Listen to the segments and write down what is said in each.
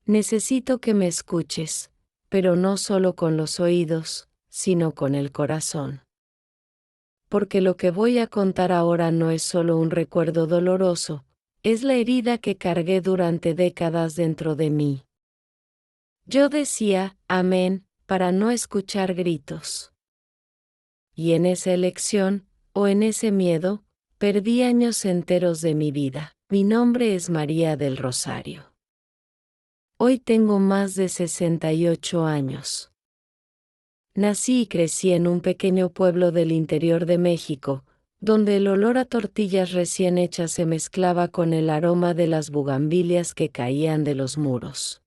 Necesito que me escuches, pero no solo con los oídos, sino con el corazón. Porque lo que voy a contar ahora no es solo un recuerdo doloroso, es la herida que cargué durante décadas dentro de mí. Yo decía, amén, para no escuchar gritos. Y en esa elección, o en ese miedo, perdí años enteros de mi vida. Mi nombre es María del Rosario. Hoy tengo más de 68 años. Nací y crecí en un pequeño pueblo del interior de México, donde el olor a tortillas recién hechas se mezclaba con el aroma de las bugambilias que caían de los muros.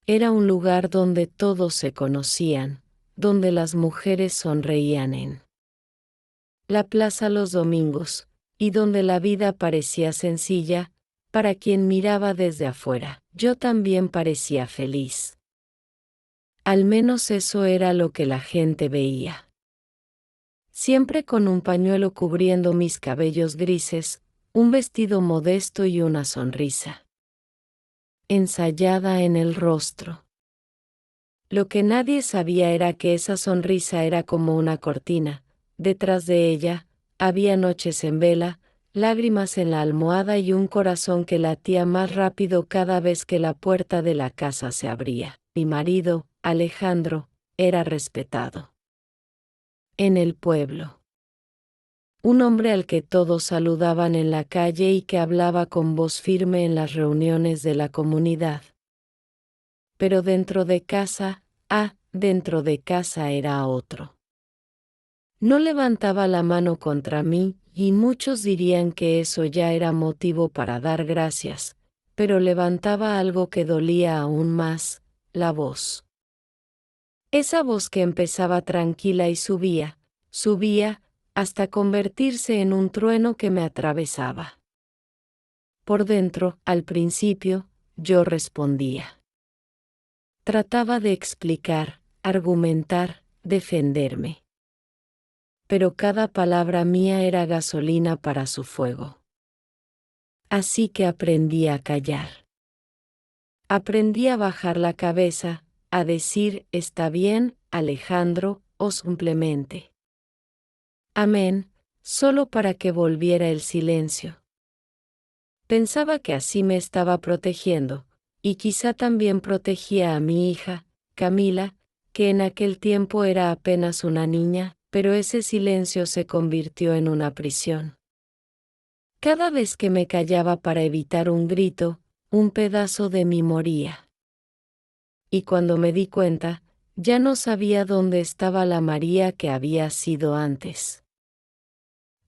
Era un lugar donde todos se conocían, donde las mujeres sonreían en la plaza los domingos, y donde la vida parecía sencilla, para quien miraba desde afuera. Yo también parecía feliz. Al menos eso era lo que la gente veía. Siempre con un pañuelo cubriendo mis cabellos grises, un vestido modesto y una sonrisa ensayada en el rostro. Lo que nadie sabía era que esa sonrisa era como una cortina. Detrás de ella, había noches en vela, lágrimas en la almohada y un corazón que latía más rápido cada vez que la puerta de la casa se abría. Mi marido, Alejandro, era respetado en el pueblo. Un hombre al que todos saludaban en la calle y que hablaba con voz firme en las reuniones de la comunidad. Pero dentro de casa era otro. No levantaba la mano contra mí, y muchos dirían que eso ya era motivo para dar gracias, pero levantaba algo que dolía aún más, la voz. Esa voz que empezaba tranquila y subía, hasta convertirse en un trueno que me atravesaba. Por dentro, al principio, yo respondía. Trataba de explicar, argumentar, defenderme. Pero cada palabra mía era gasolina para su fuego. Así que aprendí a callar. Aprendí a bajar la cabeza, a decir, está bien, Alejandro, o simplemente amén, solo para que volviera el silencio. Pensaba que así me estaba protegiendo, y quizá también protegía a mi hija, Camila, que en aquel tiempo era apenas una niña, pero ese silencio se convirtió en una prisión. Cada vez que me callaba para evitar un grito, un pedazo de mí moría. Y cuando me di cuenta, ya no sabía dónde estaba la María que había sido antes.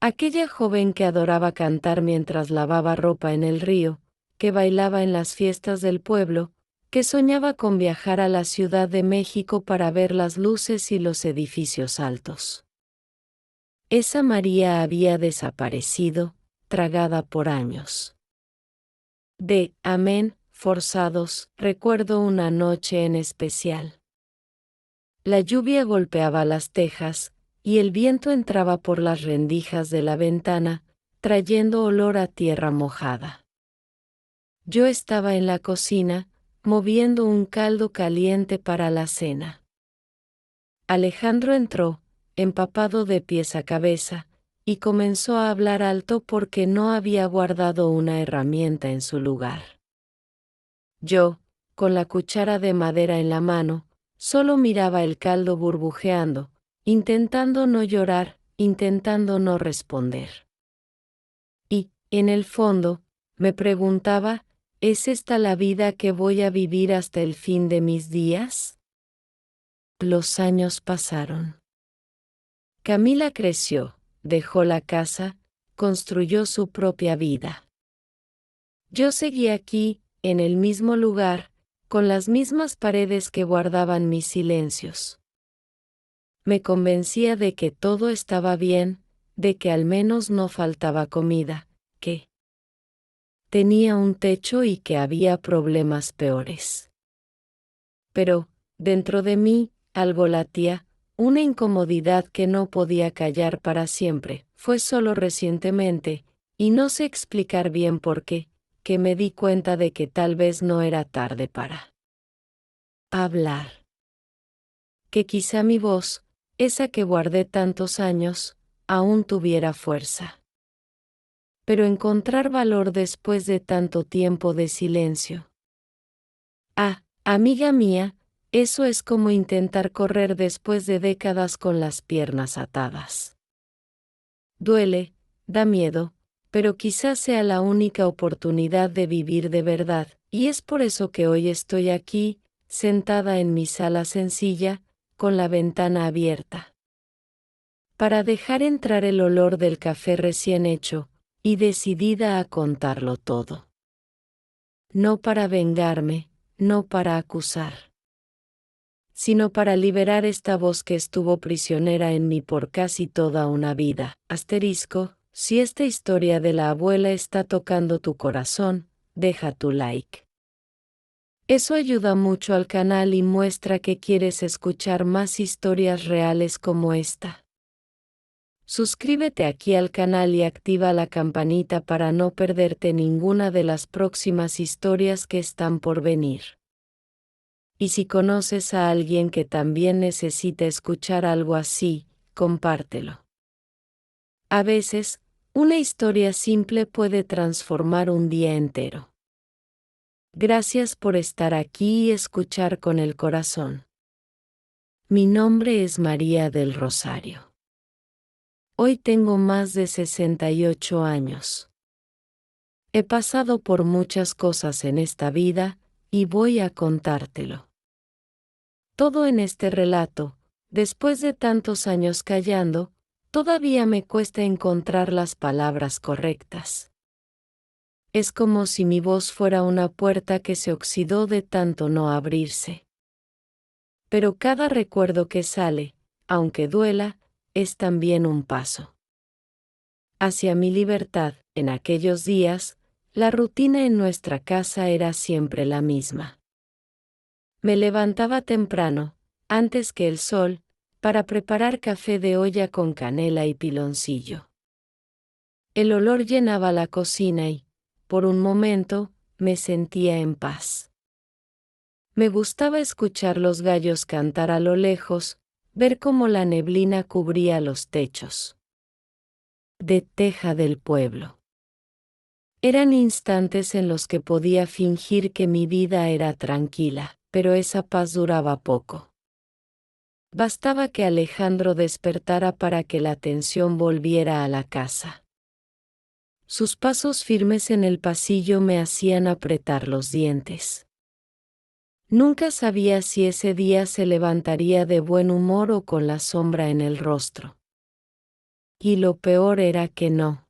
Aquella joven que adoraba cantar mientras lavaba ropa en el río, que bailaba en las fiestas del pueblo, que soñaba con viajar a la Ciudad de México para ver las luces y los edificios altos. Esa María había desaparecido, tragada por años. Amén, forzados, recuerdo una noche en especial. La lluvia golpeaba las tejas, y el viento entraba por las rendijas de la ventana, trayendo olor a tierra mojada. Yo estaba en la cocina, moviendo un caldo caliente para la cena. Alejandro entró, empapado de pies a cabeza, y comenzó a hablar alto porque no había guardado una herramienta en su lugar. Yo, con la cuchara de madera en la mano, solo miraba el caldo burbujeando, intentando no llorar, intentando no responder. Y, en el fondo, me preguntaba, ¿es esta la vida que voy a vivir hasta el fin de mis días? Los años pasaron. Camila creció, dejó la casa, construyó su propia vida. Yo seguí aquí, en el mismo lugar, con las mismas paredes que guardaban mis silencios. Me convencía de que todo estaba bien, de que al menos no faltaba comida, que tenía un techo y que había problemas peores. Pero, dentro de mí, algo latía, una incomodidad que no podía callar para siempre. Fue solo recientemente, y no sé explicar bien por qué, que me di cuenta de que tal vez no era tarde para hablar. Que quizá mi voz, esa que guardé tantos años, aún tuviera fuerza. Pero encontrar valor después de tanto tiempo de silencio. Ah, amiga mía, eso es como intentar correr después de décadas con las piernas atadas. Duele, da miedo, pero quizás sea la única oportunidad de vivir de verdad, y es por eso que hoy estoy aquí, sentada en mi sala sencilla, con la ventana abierta. Para dejar entrar el olor del café recién hecho, y decidida a contarlo todo. No para vengarme, no para acusar, sino para liberar esta voz que estuvo prisionera en mí por casi toda una vida. Asterisco, si esta historia de la abuela está tocando tu corazón, deja tu like. Eso ayuda mucho al canal y muestra que quieres escuchar más historias reales como esta. Suscríbete aquí al canal y activa la campanita para no perderte ninguna de las próximas historias que están por venir. Y si conoces a alguien que también necesita escuchar algo así, compártelo. A veces, una historia simple puede transformar un día entero. Gracias por estar aquí y escuchar con el corazón. Mi nombre es María del Rosario. Hoy tengo más de 68 años. He pasado por muchas cosas en esta vida, y voy a contártelo. Todo en este relato, después de tantos años callando, todavía me cuesta encontrar las palabras correctas. Es como si mi voz fuera una puerta que se oxidó de tanto no abrirse. Pero cada recuerdo que sale, aunque duela, es también un paso hacia mi libertad. En aquellos días, la rutina en nuestra casa era siempre la misma. Me levantaba temprano, antes que el sol, para preparar café de olla con canela y piloncillo. El olor llenaba la cocina y, por un momento, me sentía en paz. Me gustaba escuchar los gallos cantar a lo lejos, ver cómo la neblina cubría los techos de teja del pueblo. Eran instantes en los que podía fingir que mi vida era tranquila, pero esa paz duraba poco. Bastaba que Alejandro despertara para que la tensión volviera a la casa. Sus pasos firmes en el pasillo me hacían apretar los dientes. Nunca sabía si ese día se levantaría de buen humor o con la sombra en el rostro. Y lo peor era que no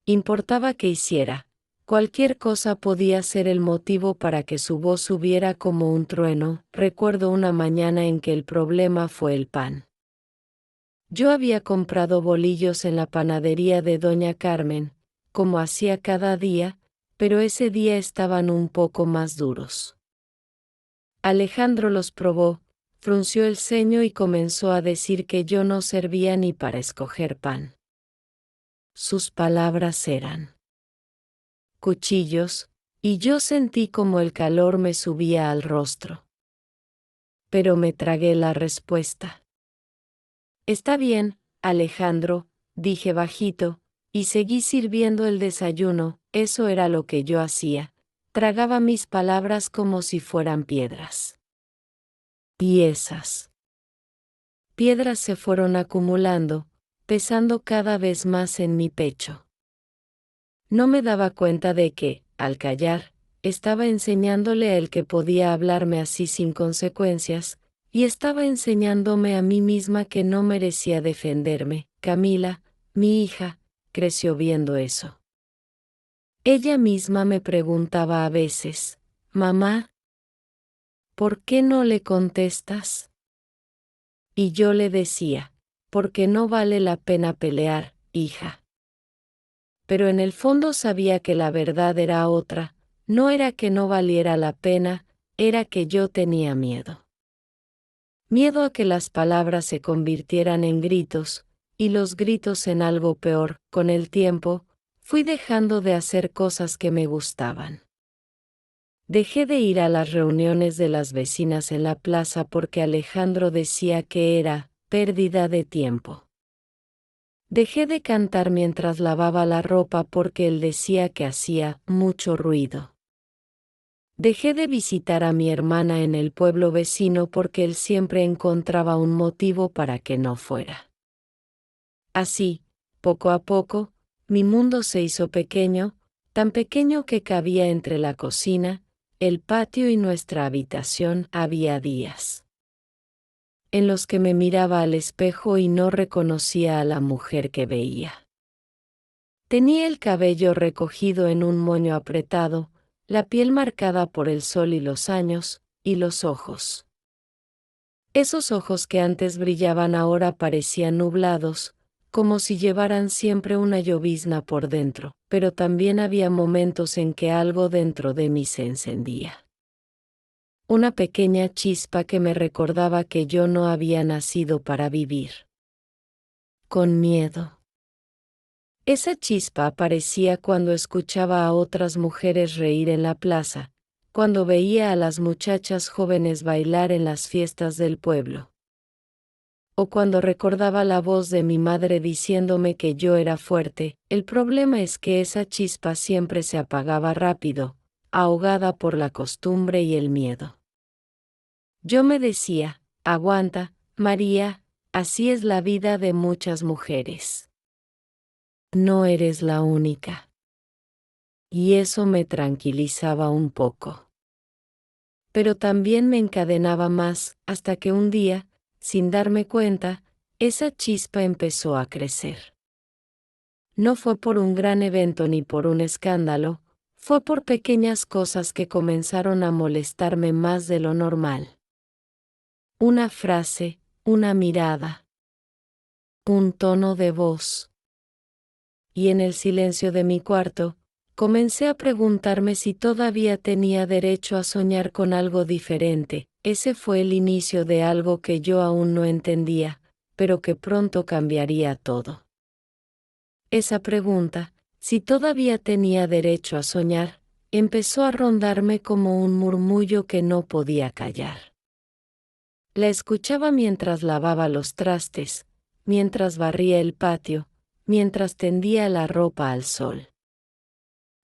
importaba qué hiciera, cualquier cosa podía ser el motivo para que su voz subiera como un trueno. Recuerdo una mañana en que el problema fue el pan. Yo había comprado bolillos en la panadería de Doña Carmen, como hacía cada día, pero ese día estaban un poco más duros. Alejandro los probó, frunció el ceño y comenzó a decir que yo no servía ni para escoger pan. Sus palabras eran cuchillos, y yo sentí como el calor me subía al rostro. Pero me tragué la respuesta. Está bien, Alejandro, dije bajito, y seguí sirviendo el desayuno. Eso era lo que yo hacía, tragaba mis palabras como si fueran piedras. Y esas piedras se fueron acumulando, pesando cada vez más en mi pecho. No me daba cuenta de que, al callar, estaba enseñándole a él que podía hablarme así sin consecuencias, y estaba enseñándome a mí misma que no merecía defenderme. Camila, mi hija, creció viendo eso. Ella misma me preguntaba a veces, «Mamá, ¿por qué no le contestas?» Y yo le decía, «Porque no vale la pena pelear, hija». Pero en el fondo sabía que la verdad era otra, no era que no valiera la pena, era que yo tenía miedo. Miedo a que las palabras se convirtieran en gritos, y los gritos en algo peor. Con el tiempo, Fui dejando de hacer cosas que me gustaban. Dejé de ir a las reuniones de las vecinas en la plaza porque Alejandro decía que era pérdida de tiempo. Dejé de cantar mientras lavaba la ropa porque él decía que hacía mucho ruido. Dejé de visitar a mi hermana en el pueblo vecino porque él siempre encontraba un motivo para que no fuera. Así, poco a poco, mi mundo se hizo pequeño, tan pequeño que cabía entre la cocina, el patio y nuestra habitación. Había días en los que me miraba al espejo y no reconocía a la mujer que veía. Tenía el cabello recogido en un moño apretado, la piel marcada por el sol y los años, y los ojos. Esos ojos que antes brillaban ahora parecían nublados, como si llevaran siempre una llovizna por dentro, pero también había momentos en que algo dentro de mí se encendía. Una pequeña chispa que me recordaba que yo no había nacido para vivir con miedo. Esa chispa aparecía cuando escuchaba a otras mujeres reír en la plaza, cuando veía a las muchachas jóvenes bailar en las fiestas del pueblo, o cuando recordaba la voz de mi madre diciéndome que yo era fuerte. El problema es que esa chispa siempre se apagaba rápido, ahogada por la costumbre y el miedo. Yo me decía, aguanta, María, así es la vida de muchas mujeres. No eres la única. Y eso me tranquilizaba un poco. Pero también me encadenaba más, hasta que un día, sin darme cuenta, esa chispa empezó a crecer. No fue por un gran evento ni por un escándalo, fue por pequeñas cosas que comenzaron a molestarme más de lo normal. Una frase, una mirada, un tono de voz. Y en el silencio de mi cuarto, comencé a preguntarme si todavía tenía derecho a soñar con algo diferente. Ese fue el inicio de algo que yo aún no entendía, pero que pronto cambiaría todo. Esa pregunta, si todavía tenía derecho a soñar, empezó a rondarme como un murmullo que no podía callar. La escuchaba mientras lavaba los trastes, mientras barría el patio, mientras tendía la ropa al sol.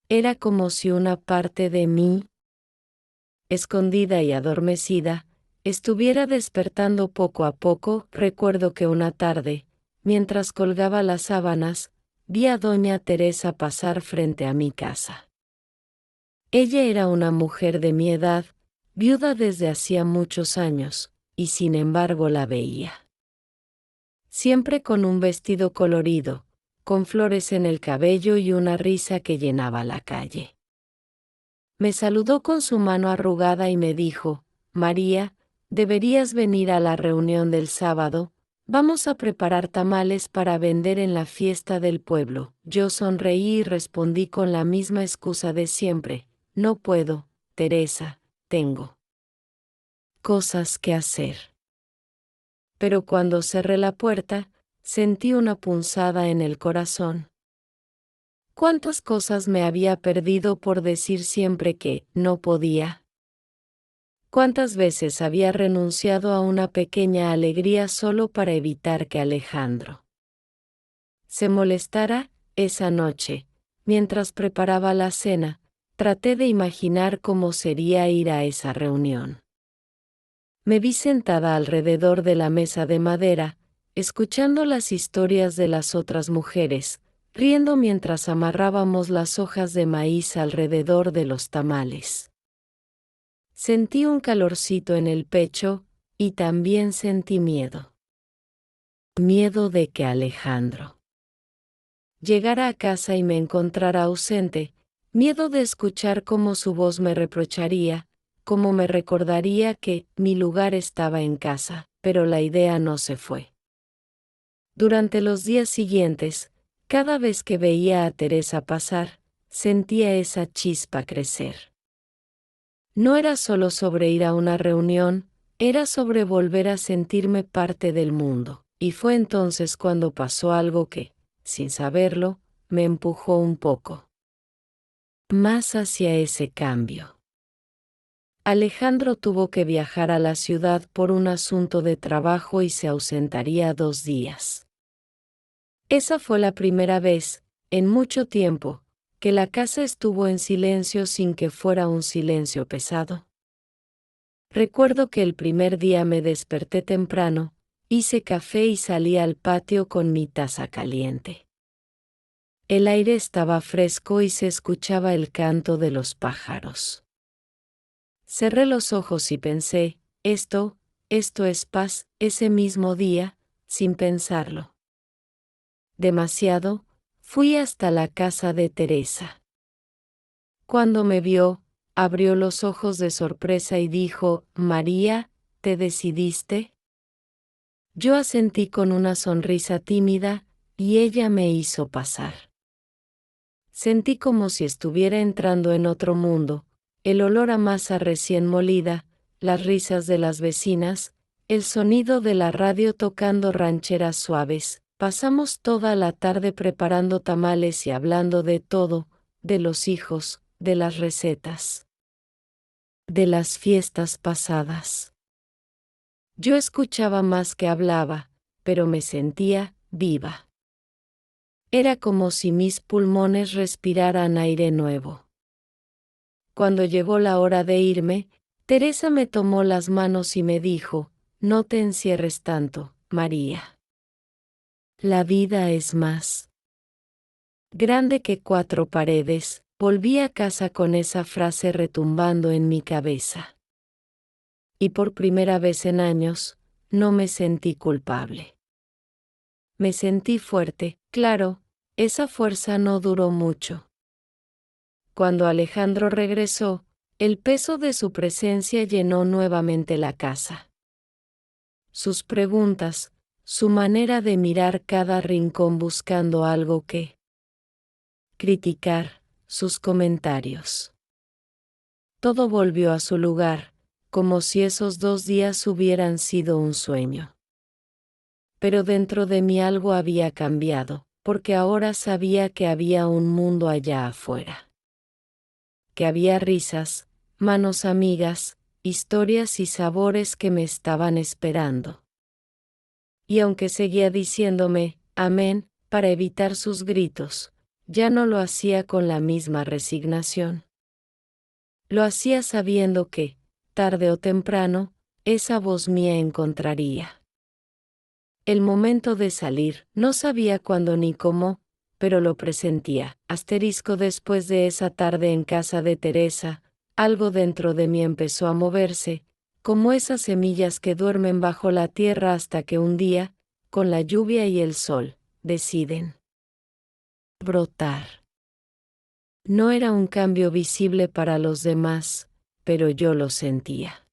Era como si una parte de mí, escondida y adormecida, estuviera despertando poco a poco. Recuerdo que una tarde, mientras colgaba las sábanas, vi a doña Teresa pasar frente a mi casa. Ella era una mujer de mi edad, viuda desde hacía muchos años, y sin embargo la veía. Siempre con un vestido colorido, con flores en el cabello y una risa que llenaba la calle. Me saludó con su mano arrugada y me dijo, María, deberías venir a la reunión del sábado, vamos a preparar tamales para vender en la fiesta del pueblo. Yo sonreí y respondí con la misma excusa de siempre, no puedo, Teresa, tengo cosas que hacer. Pero cuando cerré la puerta, sentí una punzada en el corazón. ¿Cuántas cosas me había perdido por decir siempre que no podía? ¿Cuántas veces había renunciado a una pequeña alegría solo para evitar que Alejandro se molestara? Esa noche, mientras preparaba la cena, traté de imaginar cómo sería ir a esa reunión. Me vi sentada alrededor de la mesa de madera, escuchando las historias de las otras mujeres, riendo mientras amarrábamos las hojas de maíz alrededor de los tamales. Sentí un calorcito en el pecho, y también sentí miedo. Miedo de que Alejandro llegara a casa y me encontrara ausente, miedo de escuchar cómo su voz me reprocharía, cómo me recordaría que mi lugar estaba en casa, pero la idea no se fue. Durante los días siguientes, cada vez que veía a Teresa pasar, sentía esa chispa crecer. No era solo sobre ir a una reunión, era sobre volver a sentirme parte del mundo, y fue entonces cuando pasó algo que, sin saberlo, me empujó un poco más hacia ese cambio. Alejandro tuvo que viajar a la ciudad por un asunto de trabajo y se ausentaría 2 días. Esa fue la primera vez, en mucho tiempo, que la casa estuvo en silencio sin que fuera un silencio pesado. Recuerdo que el primer día me desperté temprano, hice café y salí al patio con mi taza caliente. El aire estaba fresco y se escuchaba el canto de los pájaros. Cerré los ojos y pensé, esto es paz, ese mismo día, sin pensarlo demasiado, fui hasta la casa de Teresa. Cuando me vio, abrió los ojos de sorpresa y dijo, María, ¿te decidiste? Yo asentí con una sonrisa tímida, y ella me hizo pasar. Sentí como si estuviera entrando en otro mundo, el olor a masa recién molida, las risas de las vecinas, el sonido de la radio tocando rancheras suaves. Pasamos toda la tarde preparando tamales y hablando de todo, de los hijos, de las recetas, de las fiestas pasadas. Yo escuchaba más que hablaba, pero me sentía viva. Era como si mis pulmones respiraran aire nuevo. Cuando llegó la hora de irme, Teresa me tomó las manos y me dijo, no te encierres tanto, María. La vida es más grande que 4 paredes. Volví a casa con esa frase retumbando en mi cabeza. Y por primera vez en años, no me sentí culpable. Me sentí fuerte, claro, esa fuerza no duró mucho. Cuando Alejandro regresó, el peso de su presencia llenó nuevamente la casa. Sus preguntas, su manera de mirar cada rincón buscando algo que criticar, sus comentarios. Todo volvió a su lugar, como si esos 2 días hubieran sido un sueño. Pero dentro de mí algo había cambiado, porque ahora sabía que había un mundo allá afuera. Que había risas, manos amigas, historias y sabores que me estaban esperando. Y aunque seguía diciéndome, amén, para evitar sus gritos, ya no lo hacía con la misma resignación. Lo hacía sabiendo que, tarde o temprano, esa voz mía encontraría el momento de salir. No sabía cuándo ni cómo, pero lo presentía. Después de esa tarde en casa de Teresa, algo dentro de mí empezó a moverse, como esas semillas que duermen bajo la tierra hasta que un día, con la lluvia y el sol, deciden brotar. No era un cambio visible para los demás, pero yo lo sentía.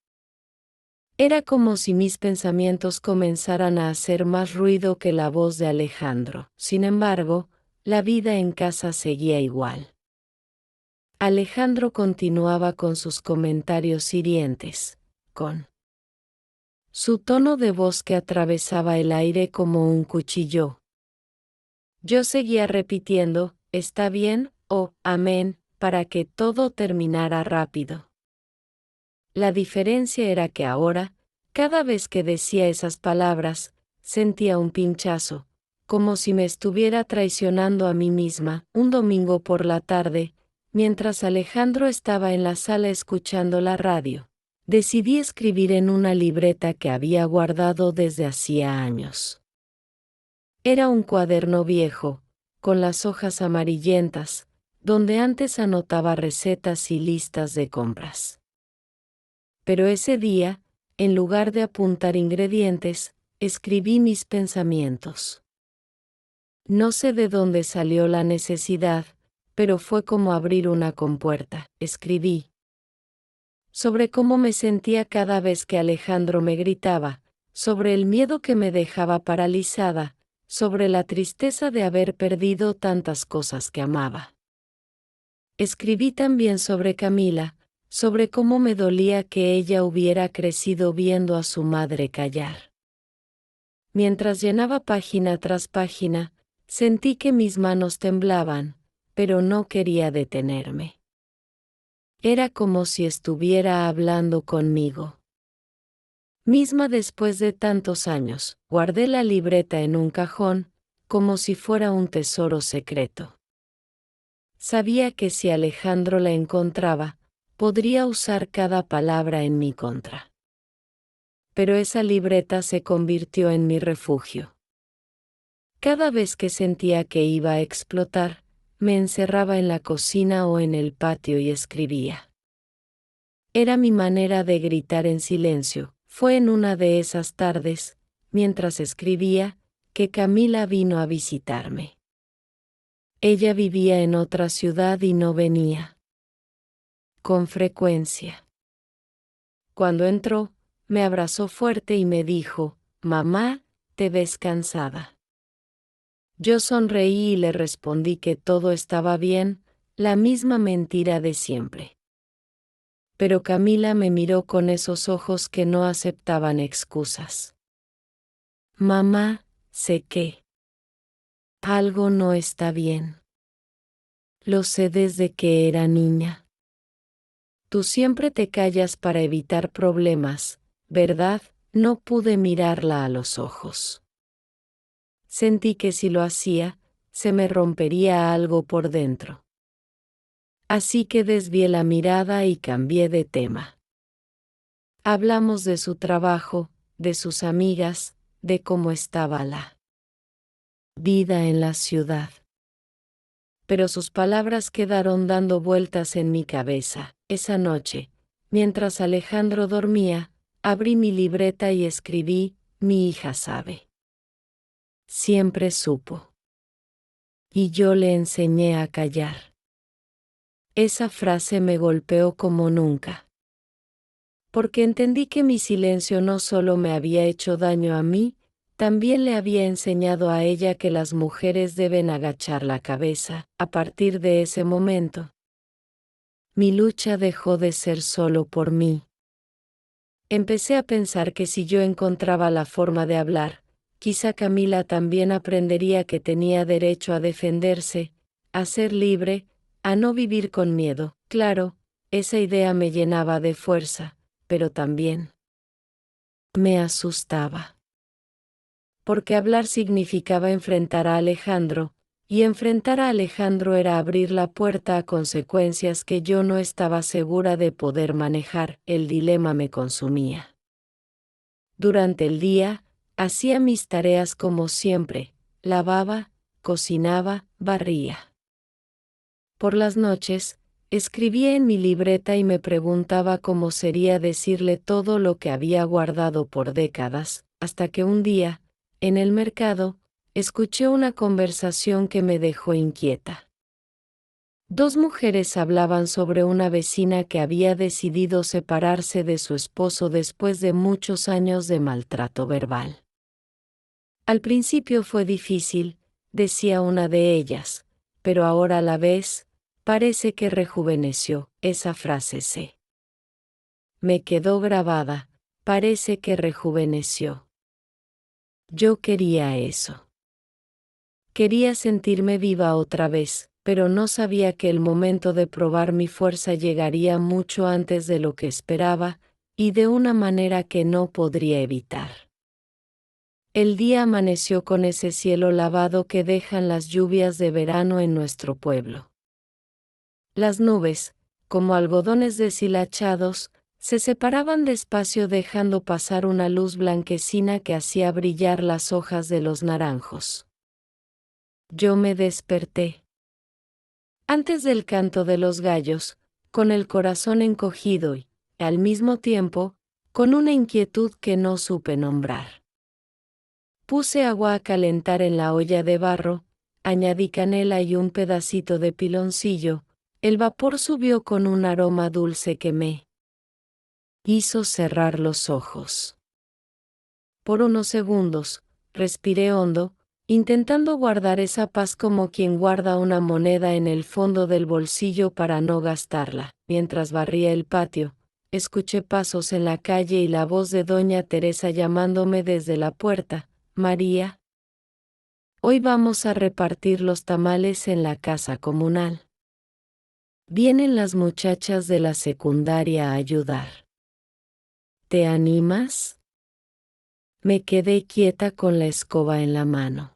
Era como si mis pensamientos comenzaran a hacer más ruido que la voz de Alejandro. Sin embargo, la vida en casa seguía igual. Alejandro continuaba con sus comentarios hirientes, con su tono de voz que atravesaba el aire como un cuchillo. Yo seguía repitiendo, «¿Está bien?» o «Amén», para que todo terminara rápido. La diferencia era que ahora, cada vez que decía esas palabras, sentía un pinchazo, como si me estuviera traicionando a mí misma. Un domingo por la tarde, mientras Alejandro estaba en la sala escuchando la radio, decidí escribir en una libreta que había guardado desde hacía años. Era un cuaderno viejo, con las hojas amarillentas, donde antes anotaba recetas y listas de compras. Pero ese día, en lugar de apuntar ingredientes, escribí mis pensamientos. No sé de dónde salió la necesidad, pero fue como abrir una compuerta. Escribí sobre cómo me sentía cada vez que Alejandro me gritaba, sobre el miedo que me dejaba paralizada, sobre la tristeza de haber perdido tantas cosas que amaba. Escribí también sobre Camila, sobre cómo me dolía que ella hubiera crecido viendo a su madre callar. Mientras llenaba página tras página, Sentí que mis manos temblaban, pero no quería detenerme. Era como si estuviera hablando conmigo. Misma después de tantos años, guardé la libreta en un cajón, como si fuera un tesoro secreto. Sabía que si Alejandro la encontraba, podría usar cada palabra en mi contra. Pero esa libreta se convirtió en mi refugio. Cada vez que sentía que iba a explotar, me encerraba en la cocina o en el patio y escribía. Era mi manera de gritar en silencio. Fue en una de esas tardes, mientras escribía, que Camila vino a visitarme. Ella vivía en otra ciudad y no venía con frecuencia. Cuando entró, me abrazó fuerte y me dijo, «Mamá, te ves cansada». Yo sonreí y le respondí que todo estaba bien, la misma mentira de siempre. Pero Camila me miró con esos ojos que no aceptaban excusas. «Mamá, sé que algo no está bien. Lo sé desde que era niña. Tú siempre te callas para evitar problemas, ¿verdad?». No pude mirarla a los ojos. Sentí que si lo hacía, se me rompería algo por dentro. Así que desvié la mirada y cambié de tema. Hablamos de su trabajo, de sus amigas, de cómo estaba la vida en la ciudad. Pero sus palabras quedaron dando vueltas en mi cabeza. Esa noche, mientras Alejandro dormía, abrí mi libreta y escribí, «Mi hija sabe. Siempre supo. Y yo le enseñé a callar». Esa frase me golpeó como nunca. Porque entendí que mi silencio no solo me había hecho daño a mí, también le había enseñado a ella que las mujeres deben agachar la cabeza. A partir de ese momento, mi lucha dejó de ser solo por mí. Empecé a pensar que si yo encontraba la forma de hablar, quizá Camila también aprendería que tenía derecho a defenderse, a ser libre, a no vivir con miedo. Claro, esa idea me llenaba de fuerza, pero también me asustaba. Porque hablar significaba enfrentar a Alejandro, y enfrentar a Alejandro era abrir la puerta a consecuencias que yo no estaba segura de poder manejar. El dilema me consumía. Durante el día, hacía mis tareas como siempre, lavaba, cocinaba, barría. Por las noches, escribía en mi libreta y me preguntaba cómo sería decirle todo lo que había guardado por décadas, hasta que un día, en el mercado, escuché una conversación que me dejó inquieta. Dos mujeres hablaban sobre una vecina que había decidido separarse de su esposo después de muchos años de maltrato verbal. Al principio fue difícil, decía una de ellas, pero ahora la ves, parece que rejuveneció. Esa frase me quedó grabada, parece que rejuveneció. Yo quería eso. Quería sentirme viva otra vez, pero no sabía que el momento de probar mi fuerza llegaría mucho antes de lo que esperaba, y de una manera que no podría evitar. El día amaneció con ese cielo lavado que dejan las lluvias de verano en nuestro pueblo. Las nubes, como algodones deshilachados, se separaban despacio dejando pasar una luz blanquecina que hacía brillar las hojas de los naranjos. Yo me desperté. Antes del canto de los gallos, con el corazón encogido y, al mismo tiempo, con una inquietud que no supe nombrar. Puse agua a calentar en la olla de barro, añadí canela y un pedacito de piloncillo. El vapor subió con un aroma dulce que me hizo cerrar los ojos. Por unos segundos, respiré hondo, intentando guardar esa paz como quien guarda una moneda en el fondo del bolsillo para no gastarla. Mientras barría el patio, escuché pasos en la calle y la voz de doña Teresa llamándome desde la puerta. «María». Hoy vamos a repartir los tamales en la casa comunal. Vienen las muchachas de la secundaria a ayudar. ¿Te animas? Me quedé quieta con la escoba en la mano.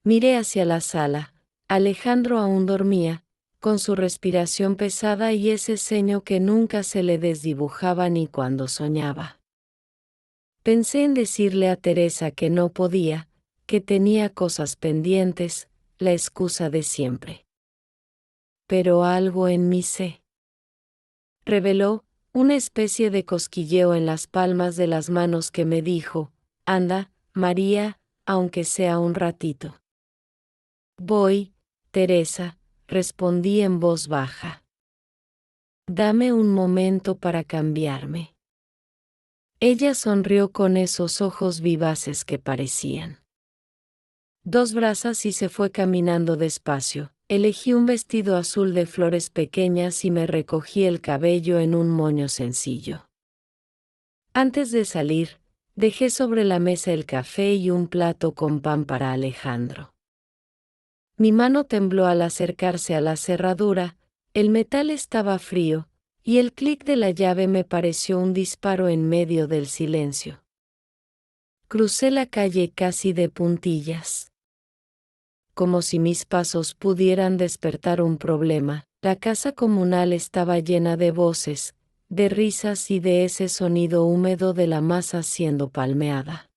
Miré hacia la sala. Alejandro aún dormía, con su respiración pesada y ese ceño que nunca se le desdibujaba ni cuando soñaba. Pensé en decirle a Teresa que no podía, que tenía cosas pendientes, la excusa de siempre. Pero algo en mí se reveló, una especie de cosquilleo en las palmas de las manos que me dijo: anda, María, aunque sea un ratito. Voy, Teresa, respondí en voz baja. Dame un momento para cambiarme. Ella sonrió con esos ojos vivaces que parecían dos brasas y se fue caminando despacio. Elegí un vestido azul de flores pequeñas y me recogí el cabello en un moño sencillo. Antes de salir, dejé sobre la mesa el café y un plato con pan para Alejandro. Mi mano tembló al acercarse a la cerradura, el metal estaba frío, y el clic de la llave me pareció un disparo en medio del silencio. Crucé la calle casi de puntillas. Como si mis pasos pudieran despertar un problema, la casa comunal estaba llena de voces, de risas y de ese sonido húmedo de la masa siendo palmeada.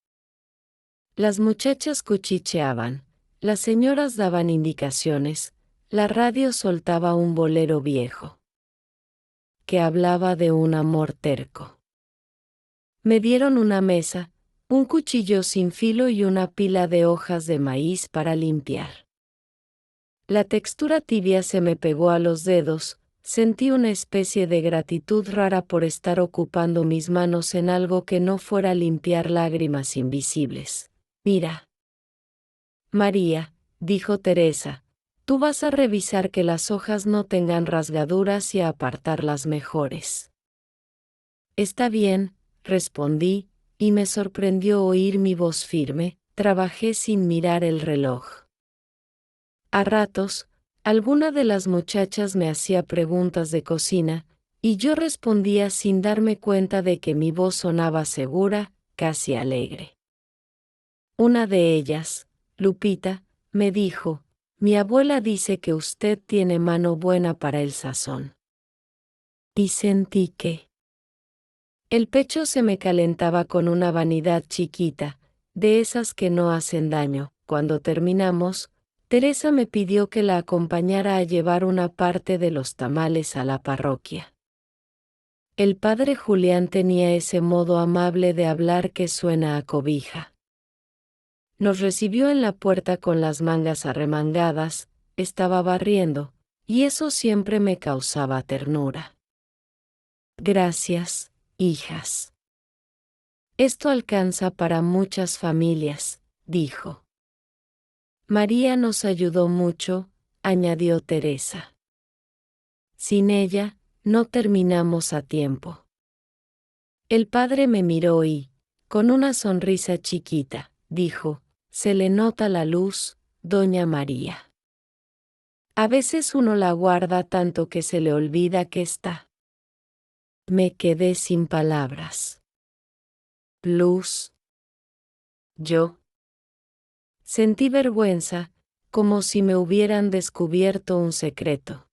Las muchachas cuchicheaban, las señoras daban indicaciones, la radio soltaba un bolero viejo que hablaba de un amor terco. Me dieron una mesa, un cuchillo sin filo y una pila de hojas de maíz para limpiar. La textura tibia se me pegó a los dedos, sentí una especie de gratitud rara por estar ocupando mis manos en algo que no fuera limpiar lágrimas invisibles. Mira. María, dijo Teresa, tú vas a revisar que las hojas no tengan rasgaduras y a apartar las mejores. Está bien, respondí, y me sorprendió oír mi voz firme. Trabajé sin mirar el reloj. A ratos, alguna de las muchachas me hacía preguntas de cocina, y yo respondía sin darme cuenta de que mi voz sonaba segura, casi alegre. Una de ellas, Lupita, me dijo: mi abuela dice que usted tiene mano buena para el sazón. Y sentí que el pecho se me calentaba con una vanidad chiquita, de esas que no hacen daño. Cuando terminamos, Teresa me pidió que la acompañara a llevar una parte de los tamales a la parroquia. El padre Julián tenía ese modo amable de hablar que suena a cobija. Nos recibió en la puerta con las mangas arremangadas, estaba barriendo, y eso siempre me causaba ternura. Gracias, hijas. Esto alcanza para muchas familias, dijo. María nos ayudó mucho, añadió Teresa. Sin ella, no terminamos a tiempo. El padre me miró y, con una sonrisa chiquita, dijo: se le nota la luz, doña María. A veces uno la guarda tanto que se le olvida que está. Me quedé sin palabras. Luz. Yo. Sentí vergüenza, como si me hubieran descubierto un secreto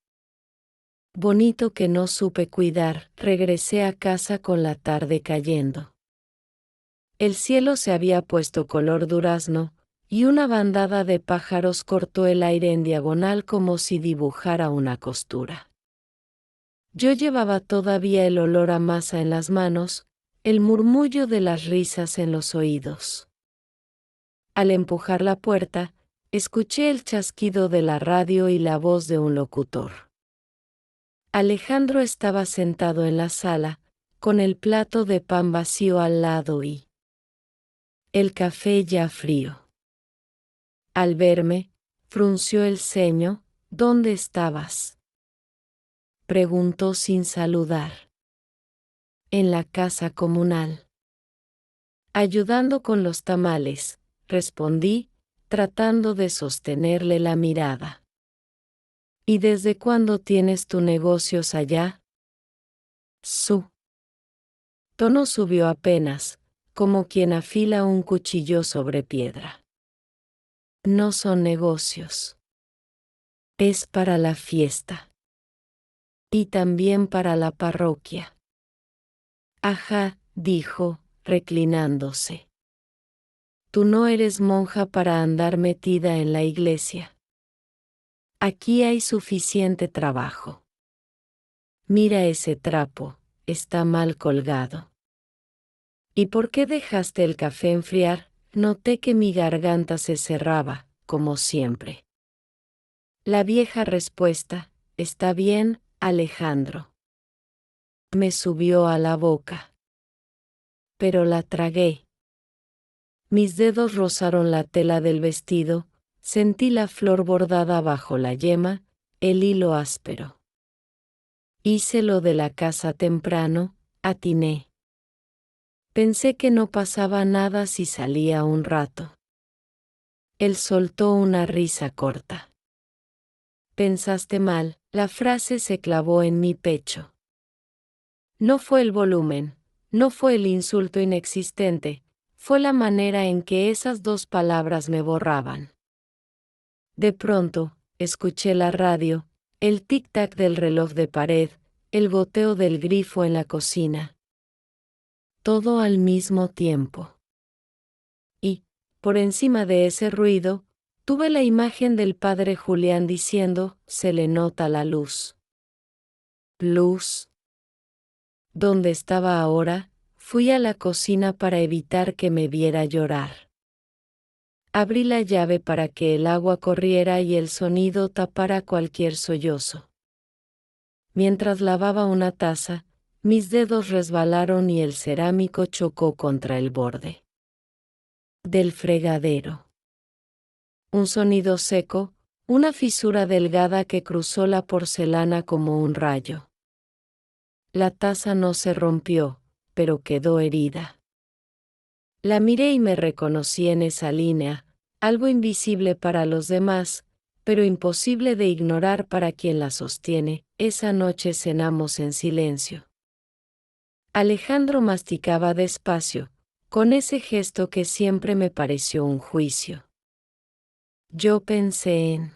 bonito que no supe cuidar. Regresé a casa con la tarde cayendo. El cielo se había puesto color durazno, y una bandada de pájaros cortó el aire en diagonal como si dibujara una costura. Yo llevaba todavía el olor a masa en las manos, el murmullo de las risas en los oídos. Al empujar la puerta, escuché el chasquido de la radio y la voz de un locutor. Alejandro estaba sentado en la sala, con el plato de pan vacío al lado y el café ya frío. Al verme, frunció el ceño. ¿Dónde estabas?, preguntó sin saludar. En la casa comunal. Ayudando con los tamales, respondí, tratando de sostenerle la mirada. ¿Y desde cuándo tienes tus negocios allá? Su tono subió apenas, como quien afila un cuchillo sobre piedra. No son negocios. Es para la fiesta. Y también para la parroquia. Ajá, dijo, reclinándose. Tú no eres monja para andar metida en la iglesia. Aquí hay suficiente trabajo. Mira ese trapo, está mal colgado. ¿Y por qué dejaste el café enfriar? Noté que mi garganta se cerraba, como siempre. La vieja respuesta, está bien, Alejandro. Me subió a la boca. Pero la tragué. Mis dedos rozaron la tela del vestido, sentí la flor bordada bajo la yema, el hilo áspero. Hice lo de la casa temprano, atiné. Pensé que no pasaba nada si salía un rato. Él soltó una risa corta. Pensaste mal, la frase se clavó en mi pecho. No fue el volumen, no fue el insulto inexistente, fue la manera en que esas dos palabras me borraban. De pronto, escuché la radio, el tic-tac del reloj de pared, el goteo del grifo en la cocina. Todo al mismo tiempo. Y, por encima de ese ruido, tuve la imagen del padre Julián diciendo, se le nota la luz. Luz. ¿Dónde estaba ahora? Fui a la cocina para evitar que me viera llorar. Abrí la llave para que el agua corriera y el sonido tapara cualquier sollozo. Mientras lavaba una taza, mis dedos resbalaron y el cerámico chocó contra el borde del fregadero. Un sonido seco, una fisura delgada que cruzó la porcelana como un rayo. La taza no se rompió, pero quedó herida. La miré y me reconocí en esa línea, algo invisible para los demás, pero imposible de ignorar para quien la sostiene. Esa noche cenamos en silencio. Alejandro masticaba despacio, con ese gesto que siempre me pareció un juicio. Yo pensé en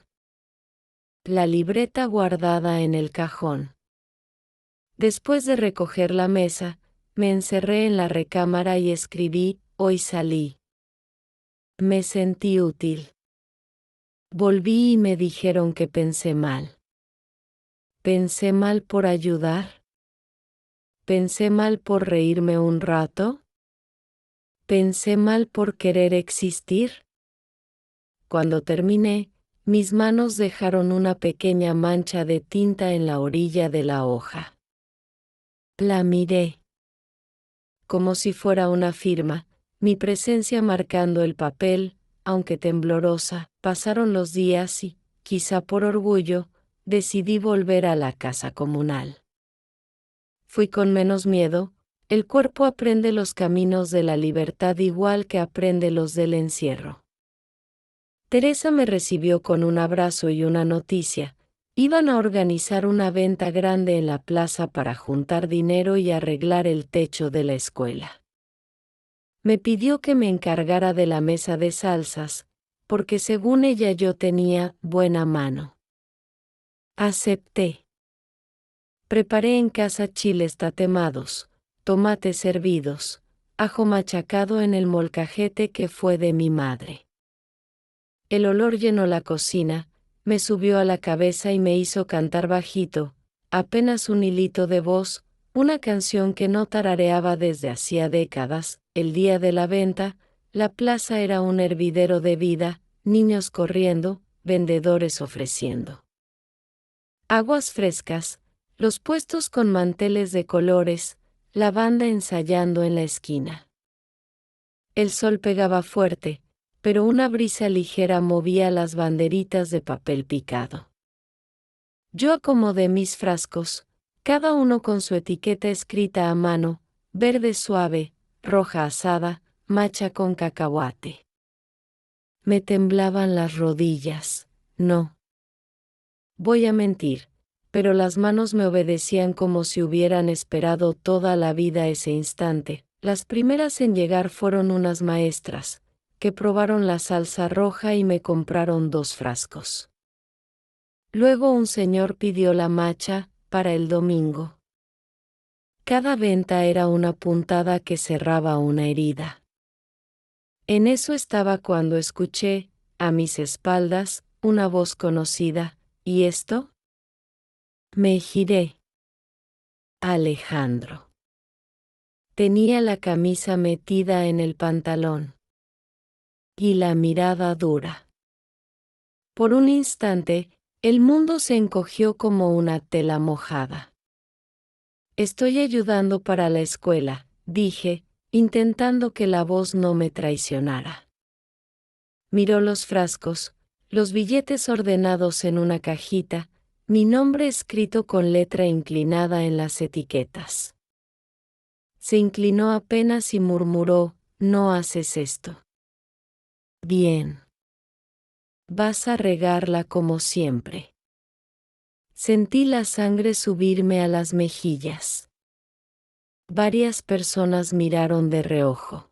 la libreta guardada en el cajón. Después de recoger la mesa, me encerré en la recámara y escribí, hoy salí. Me sentí útil. Volví y me dijeron que pensé mal. ¿Pensé mal por ayudar? ¿Pensé mal por reírme un rato? ¿Pensé mal por querer existir? Cuando terminé, mis manos dejaron una pequeña mancha de tinta en la orilla de la hoja. La miré. Como si fuera una firma, mi presencia marcando el papel, aunque temblorosa. Pasaron los días y, quizá por orgullo, decidí volver a la casa comunal. Fui con menos miedo, el cuerpo aprende los caminos de la libertad igual que aprende los del encierro. Teresa me recibió con un abrazo y una noticia. Iban a organizar una venta grande en la plaza para juntar dinero y arreglar el techo de la escuela. Me pidió que me encargara de la mesa de salsas, porque según ella yo tenía buena mano. Acepté. Preparé en casa chiles tatemados, tomates hervidos, ajo machacado en el molcajete que fue de mi madre. El olor llenó la cocina, me subió a la cabeza y me hizo cantar bajito, apenas un hilito de voz, una canción que no tarareaba desde hacía décadas. El día de la venta, la plaza era un hervidero de vida, niños corriendo, vendedores ofreciendo aguas frescas, los puestos con manteles de colores, la banda ensayando en la esquina. El sol pegaba fuerte, pero una brisa ligera movía las banderitas de papel picado. Yo acomodé mis frascos, cada uno con su etiqueta escrita a mano, verde suave, roja asada, macha con cacahuate. Me temblaban las rodillas. No voy a mentir, pero las manos me obedecían como si hubieran esperado toda la vida ese instante. Las primeras en llegar fueron unas maestras, que probaron la salsa roja y me compraron 2 frascos. Luego un señor pidió la macha, para el domingo. Cada venta era una puntada que cerraba una herida. En eso estaba cuando escuché, a mis espaldas, una voz conocida. ¿Y esto? Me giré. Alejandro. Tenía la camisa metida en el pantalón. Y la mirada dura. Por un instante, el mundo se encogió como una tela mojada. Estoy ayudando para la escuela, dije, intentando que la voz no me traicionara. Miró los frascos, los billetes ordenados en una cajita, mi nombre escrito con letra inclinada en las etiquetas. Se inclinó apenas y murmuró, «No haces esto». Bien. Vas a regarla como siempre. Sentí la sangre subirme a las mejillas. Varias personas miraron de reojo.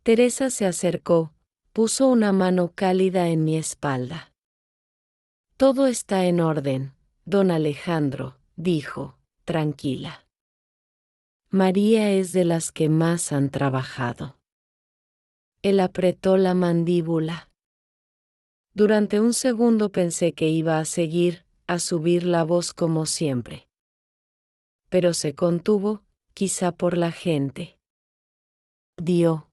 Teresa se acercó, puso una mano cálida en mi espalda. Todo está en orden, don Alejandro, dijo, tranquila. María es de las que más han trabajado. Él apretó la mandíbula. Durante un segundo pensé que iba a seguir, a subir la voz como siempre. Pero se contuvo, quizá por la gente. Dio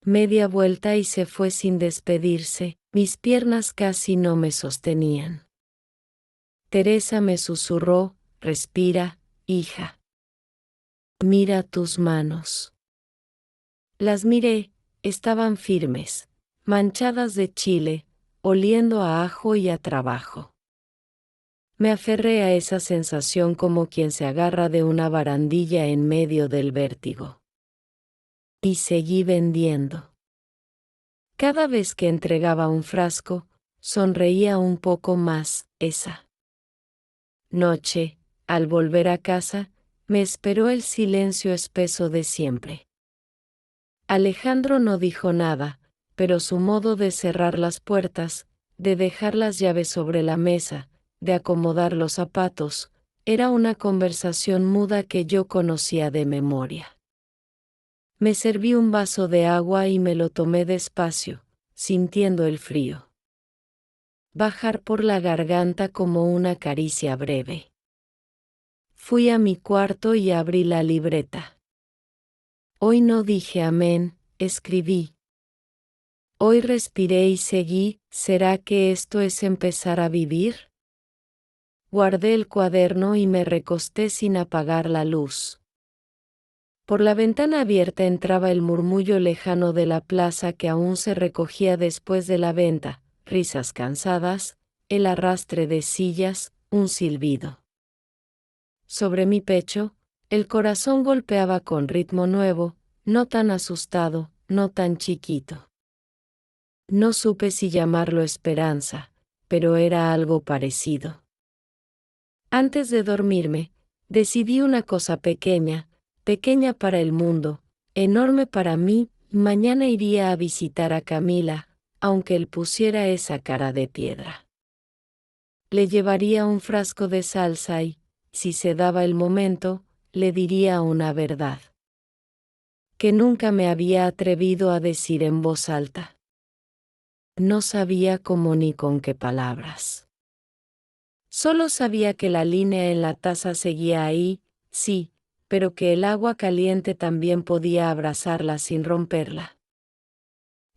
media vuelta y se fue sin despedirse, mis piernas casi no me sostenían. Teresa me susurró, respira, hija. Mira tus manos. Las miré, estaban firmes, manchadas de chile, oliendo a ajo y a trabajo. Me aferré a esa sensación como quien se agarra de una barandilla en medio del vértigo. Y seguí vendiendo. Cada vez que entregaba un frasco, sonreía un poco más. Esa noche, al volver a casa, me esperó el silencio espeso de siempre. Alejandro no dijo nada, pero su modo de cerrar las puertas, de dejar las llaves sobre la mesa, de acomodar los zapatos, era una conversación muda que yo conocía de memoria. Me serví un vaso de agua y me lo tomé despacio, sintiendo el frío bajar por la garganta como una caricia breve. Fui a mi cuarto y abrí la libreta. Hoy no dije amén, escribí. Hoy respiré y seguí, ¿será que esto es empezar a vivir? Guardé el cuaderno y me recosté sin apagar la luz. Por la ventana abierta entraba el murmullo lejano de la plaza que aún se recogía después de la venta, risas cansadas, el arrastre de sillas, un silbido. Sobre mi pecho, el corazón golpeaba con ritmo nuevo, no tan asustado, no tan chiquito. No supe si llamarlo esperanza, pero era algo parecido. Antes de dormirme, decidí una cosa pequeña para el mundo, enorme para mí. Mañana iría a visitar a Camila, aunque él pusiera esa cara de piedra. Le llevaría un frasco de salsa y, si se daba el momento, le diría una verdad que nunca me había atrevido a decir en voz alta. No sabía cómo ni con qué palabras. Solo sabía que la línea en la taza seguía ahí, sí, pero que el agua caliente también podía abrazarla sin romperla.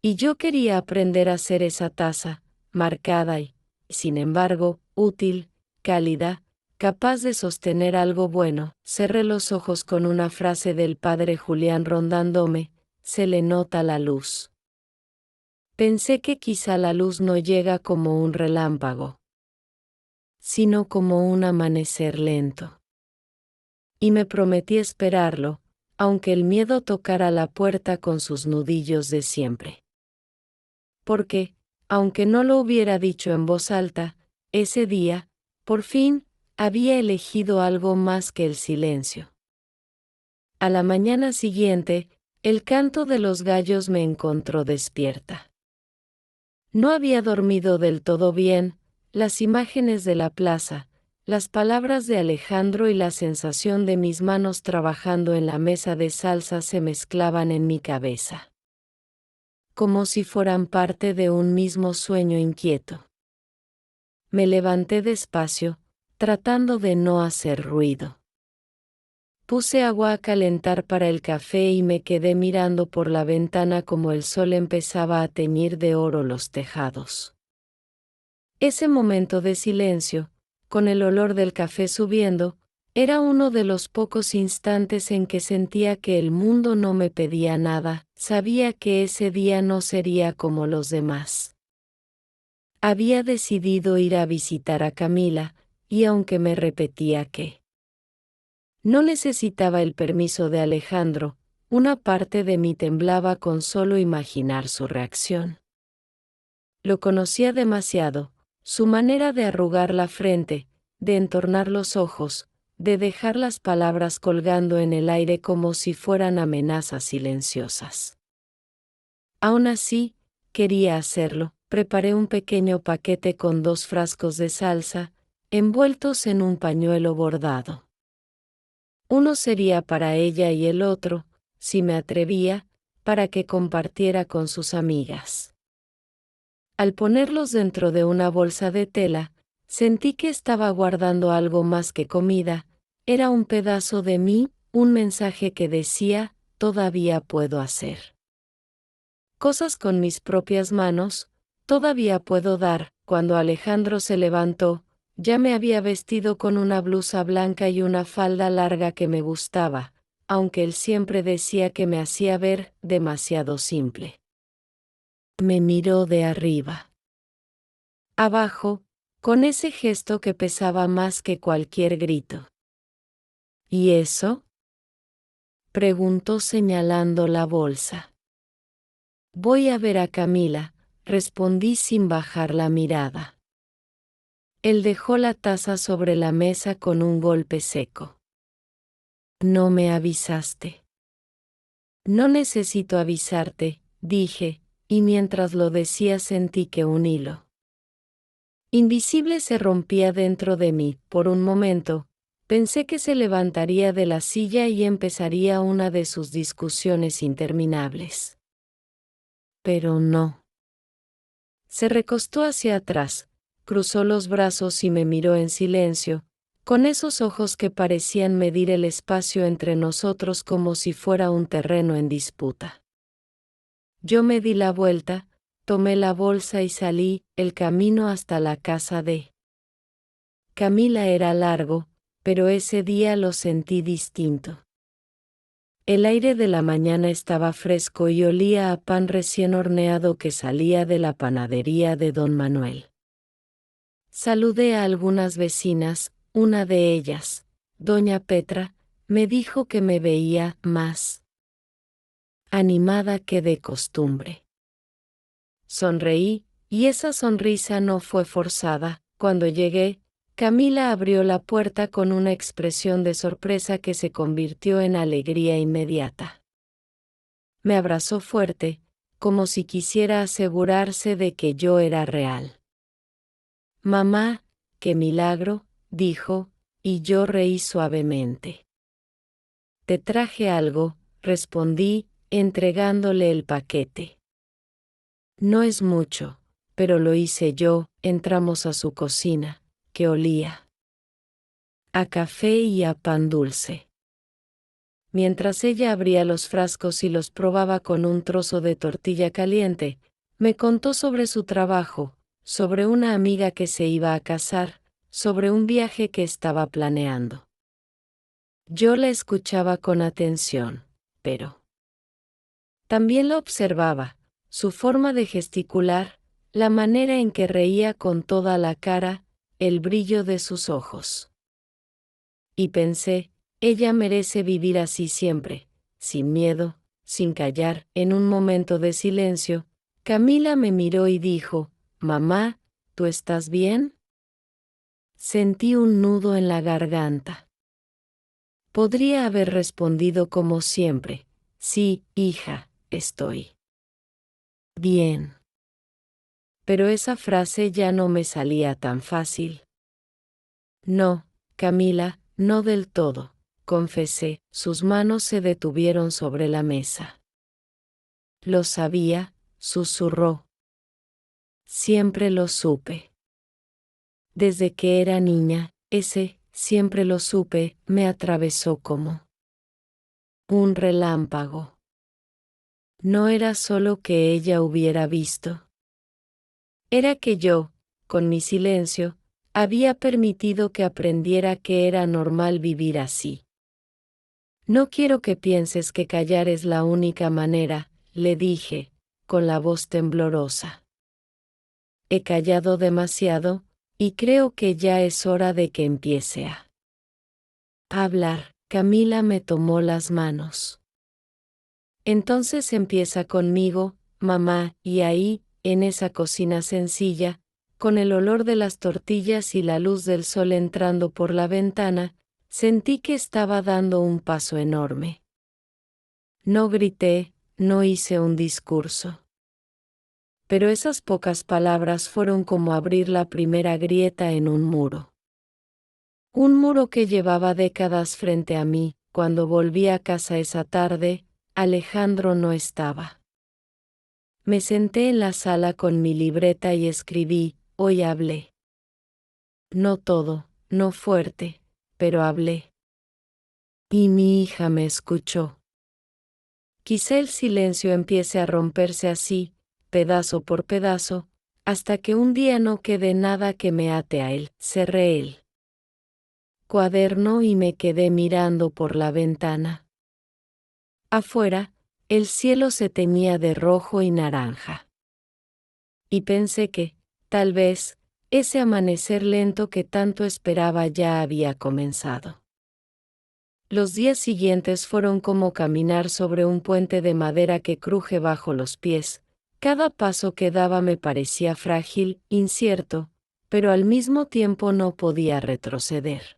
Y yo quería aprender a hacer esa taza, marcada y, sin embargo, útil, cálida, capaz de sostener algo bueno. Cerré los ojos con una frase del padre Julián rondándome, se le nota la luz. Pensé que quizá la luz no llega como un relámpago, sino como un amanecer lento. Y me prometí esperarlo, aunque el miedo tocara la puerta con sus nudillos de siempre. porque, aunque no lo hubiera dicho en voz alta, ese día, por fin, había elegido algo más que el silencio. A la mañana siguiente, el canto de los gallos me encontró despierta. No había dormido del todo bien, las imágenes de la plaza, las palabras de Alejandro y la sensación de mis manos trabajando en la mesa de salsa se mezclaban en mi cabeza, como si fueran parte de un mismo sueño inquieto. Me levanté despacio, tratando de no hacer ruido. Puse agua a calentar para el café y me quedé mirando por la ventana como el sol empezaba a teñir de oro los tejados. Ese momento de silencio, con el olor del café subiendo, era uno de los pocos instantes en que sentía que el mundo no me pedía nada, sabía que ese día no sería como los demás. Había decidido ir a visitar a Camila, y aunque me repetía que no necesitaba el permiso de Alejandro, una parte de mí temblaba con solo imaginar su reacción. Lo conocía demasiado, su manera de arrugar la frente, de entornar los ojos, de dejar las palabras colgando en el aire como si fueran amenazas silenciosas. Aún así, quería hacerlo. Preparé un pequeño paquete con 2 frascos de salsa, envueltos en un pañuelo bordado. Uno sería para ella y el otro, si me atrevía, para que compartiera con sus amigas. Al ponerlos dentro de una bolsa de tela, sentí que estaba guardando algo más que comida, era un pedazo de mí, un mensaje que decía, todavía puedo hacer cosas con mis propias manos, todavía puedo dar. Cuando Alejandro se levantó, ya me había vestido con una blusa blanca y una falda larga que me gustaba, aunque él siempre decía que me hacía ver demasiado simple. Me miró de arriba abajo, con ese gesto que pesaba más que cualquier grito. ¿Y eso?, preguntó señalando la bolsa. Voy a ver a Camila, respondí sin bajar la mirada. Él dejó la taza sobre la mesa con un golpe seco. No me avisaste. No necesito avisarte, dije, y mientras lo decía sentí que un hilo invisible se rompía dentro de mí. Por un momento, pensé que se levantaría de la silla y empezaría una de sus discusiones interminables. Pero no. Se recostó hacia atrás, cruzó los brazos y me miró en silencio, con esos ojos que parecían medir el espacio entre nosotros como si fuera un terreno en disputa. Yo me di la vuelta, tomé la bolsa y salí. El camino hasta la casa de Camila era largo, pero ese día lo sentí distinto. El aire de la mañana estaba fresco y olía a pan recién horneado que salía de la panadería de don Manuel. Saludé a algunas vecinas, una de ellas, doña Petra, me dijo que me veía más animada que de costumbre. Sonreí, y esa sonrisa no fue forzada. Cuando llegué, Camila abrió la puerta con una expresión de sorpresa que se convirtió en alegría inmediata. Me abrazó fuerte, como si quisiera asegurarse de que yo era real. Mamá, qué milagro, dijo, y yo reí suavemente. Te traje algo, respondí, entregándole el paquete. No es mucho, pero lo hice yo. Entramos a su cocina, que olía a café y a pan dulce. Mientras ella abría los frascos y los probaba con un trozo de tortilla caliente, me contó sobre su trabajo, sobre una amiga que se iba a casar, sobre un viaje que estaba planeando. Yo la escuchaba con atención, pero también la observaba, su forma de gesticular, la manera en que reía con toda la cara, el brillo de sus ojos. Y pensé, ella merece vivir así siempre, sin miedo, sin callar. En un momento de silencio, Camila me miró y dijo, «Mamá, ¿tú estás bien?» Sentí un nudo en la garganta. Podría haber respondido como siempre, «Sí, hija, estoy bien». Pero esa frase ya no me salía tan fácil. «No, Camila, no del todo», confesé. Sus manos se detuvieron sobre la mesa. «Lo sabía», susurró. «Siempre lo supe. Desde que era niña, siempre lo supe, me atravesó como un relámpago. No era solo que ella hubiera visto. Era que yo, con mi silencio, había permitido que aprendiera que era normal vivir así. No quiero que pienses que callar es la única manera, le dije, con la voz temblorosa. He callado demasiado, y creo que ya es hora de que empiece a hablar. Camila me tomó las manos. Entonces empieza conmigo, mamá, y ahí, en esa cocina sencilla, con el olor de las tortillas y la luz del sol entrando por la ventana, sentí que estaba dando un paso enorme. No grité, no hice un discurso. Pero esas pocas palabras fueron como abrir la primera grieta en un muro. Un muro que llevaba décadas frente a mí. Cuando volví a casa esa tarde, Alejandro no estaba. Me senté en la sala con mi libreta y escribí, hoy hablé. No todo, no fuerte, pero hablé. Y mi hija me escuchó. Quizá el silencio empiece a romperse así, pedazo por pedazo, hasta que un día no quede nada que me ate a él. Cerré el cuaderno y me quedé mirando por la ventana. Afuera, el cielo se teñía de rojo y naranja. Y pensé que, tal vez, ese amanecer lento que tanto esperaba ya había comenzado. Los días siguientes fueron como caminar sobre un puente de madera que cruje bajo los pies. Cada paso que daba me parecía frágil, incierto, pero al mismo tiempo no podía retroceder.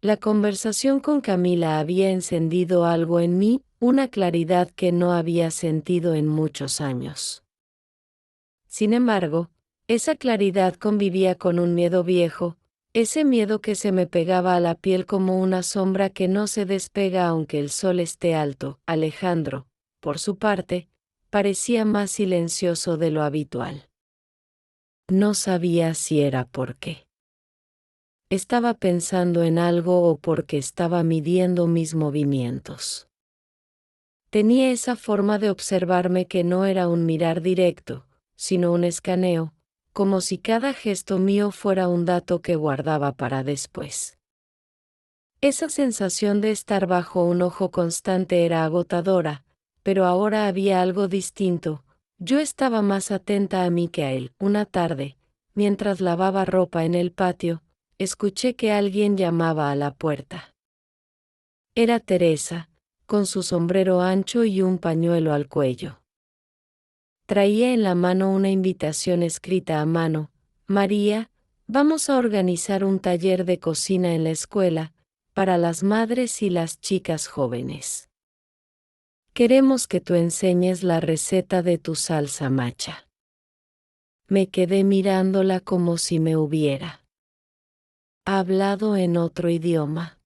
La conversación con Camila había encendido algo en mí, una claridad que no había sentido en muchos años. Sin embargo, esa claridad convivía con un miedo viejo, ese miedo que se me pegaba a la piel como una sombra que no se despega aunque el sol esté alto. Alejandro, por su parte, parecía más silencioso de lo habitual. No sabía si era porque estaba pensando en algo o porque estaba midiendo mis movimientos. Tenía esa forma de observarme que no era un mirar directo, sino un escaneo, como si cada gesto mío fuera un dato que guardaba para después. Esa sensación de estar bajo un ojo constante era agotadora, pero ahora había algo distinto. Yo estaba más atenta a mí que a él. Una tarde, mientras lavaba ropa en el patio, escuché que alguien llamaba a la puerta. Era Teresa, con su sombrero ancho y un pañuelo al cuello. Traía en la mano una invitación escrita a mano. María, vamos a organizar un taller de cocina en la escuela, para las madres y las chicas jóvenes. Queremos que tú enseñes la receta de tu salsa macha. Me quedé mirándola como si me hubiera hablado en otro idioma.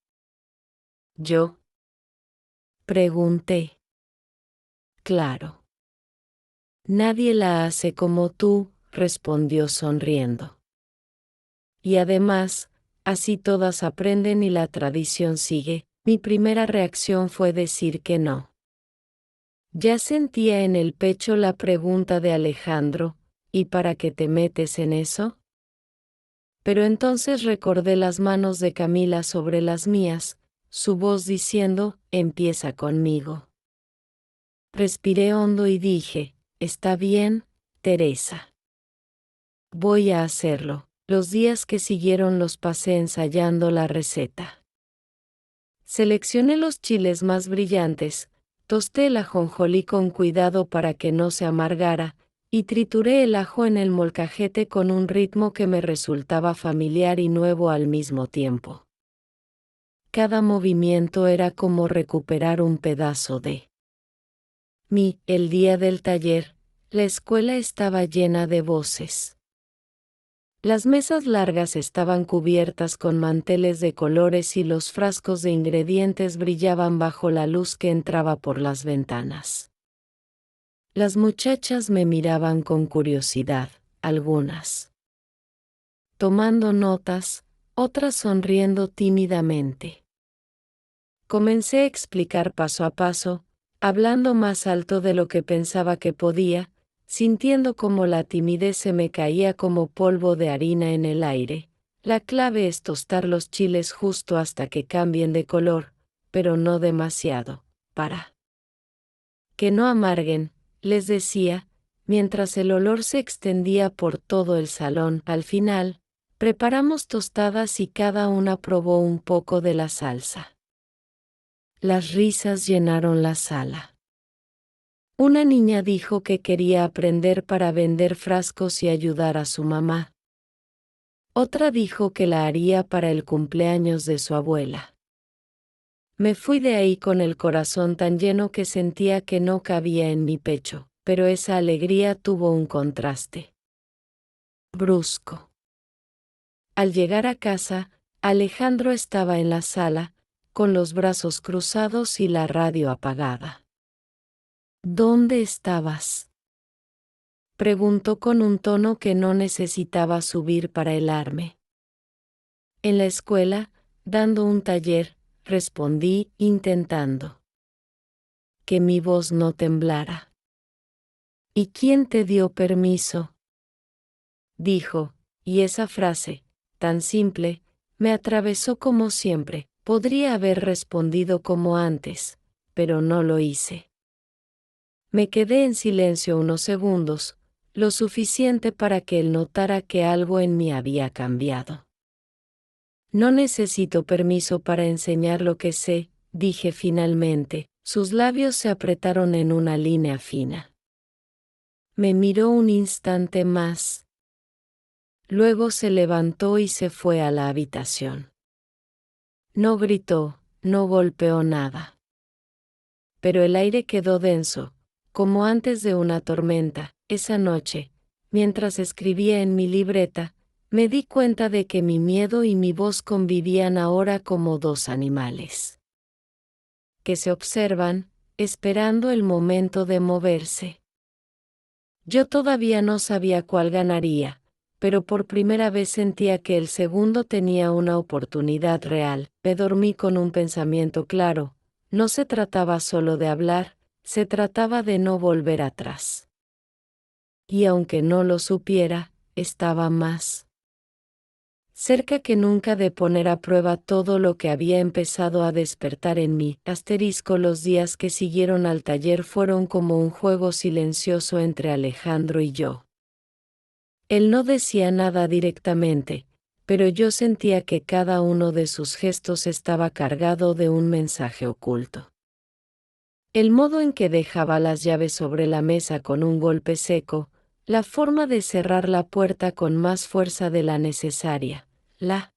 ¿Yo? Pregunté. Claro. Nadie la hace como tú, respondió sonriendo. Y además, así todas aprenden y la tradición sigue. Mi primera reacción fue decir que no. Ya sentía en el pecho la pregunta de Alejandro, ¿y para qué te metes en eso? Pero entonces recordé las manos de Camila sobre las mías, su voz diciendo, empieza conmigo. Respiré hondo y dije, está bien, Teresa. Voy a hacerlo. Los días que siguieron los pasé ensayando la receta. Seleccioné los chiles más brillantes, Tosté el ajonjolí con cuidado para que no se amargara, y trituré el ajo en el molcajete con un ritmo que me resultaba familiar y nuevo al mismo tiempo. Cada movimiento era como recuperar un pedazo de mí. El día del taller, la escuela estaba llena de voces. Las mesas largas estaban cubiertas con manteles de colores y los frascos de ingredientes brillaban bajo la luz que entraba por las ventanas. Las muchachas me miraban con curiosidad, algunas tomando notas, otras sonriendo tímidamente. Comencé a explicar paso a paso, hablando más alto de lo que pensaba que podía, sintiendo cómo la timidez se me caía como polvo de harina en el aire. La clave es tostar los chiles justo hasta que cambien de color, pero no demasiado, para que no amarguen, les decía, mientras el olor se extendía por todo el salón. Al final, preparamos tostadas y cada una probó un poco de la salsa. Las risas llenaron la sala. Una niña dijo que quería aprender para vender frascos y ayudar a su mamá. Otra dijo que la haría para el cumpleaños de su abuela. Me fui de ahí con el corazón tan lleno que sentía que no cabía en mi pecho, pero esa alegría tuvo un contraste brusco. Al llegar a casa, Alejandro estaba en la sala, con los brazos cruzados y la radio apagada. ¿Dónde estabas?, preguntó con un tono que no necesitaba subir para helarme. En la escuela, dando un taller, respondí, intentando que mi voz no temblara. ¿Y quién te dio permiso?, dijo, y esa frase, tan simple, me atravesó como siempre. Podría haber respondido como antes, pero no lo hice. Me quedé en silencio unos segundos, lo suficiente para que él notara que algo en mí había cambiado. No necesito permiso para enseñar lo que sé, dije finalmente. Sus labios se apretaron en una línea fina. Me miró un instante más. Luego se levantó y se fue a la habitación. No gritó, no golpeó nada. Pero el aire quedó denso, como antes de una tormenta. Esa noche, mientras escribía en mi libreta, me di cuenta de que mi miedo y mi voz convivían ahora como dos animales que se observan, esperando el momento de moverse. Yo todavía no sabía cuál ganaría, pero por primera vez sentía que el segundo tenía una oportunidad real. Me dormí con un pensamiento claro. No se trataba solo de hablar, se trataba de no volver atrás. Y aunque no lo supiera, estaba más cerca que nunca de poner a prueba todo lo que había empezado a despertar en mí. Los días que siguieron al taller fueron como un juego silencioso entre Alejandro y yo. Él no decía nada directamente, pero yo sentía que cada uno de sus gestos estaba cargado de un mensaje oculto. El modo en que dejaba las llaves sobre la mesa con un golpe seco, la forma de cerrar la puerta con más fuerza de la necesaria, la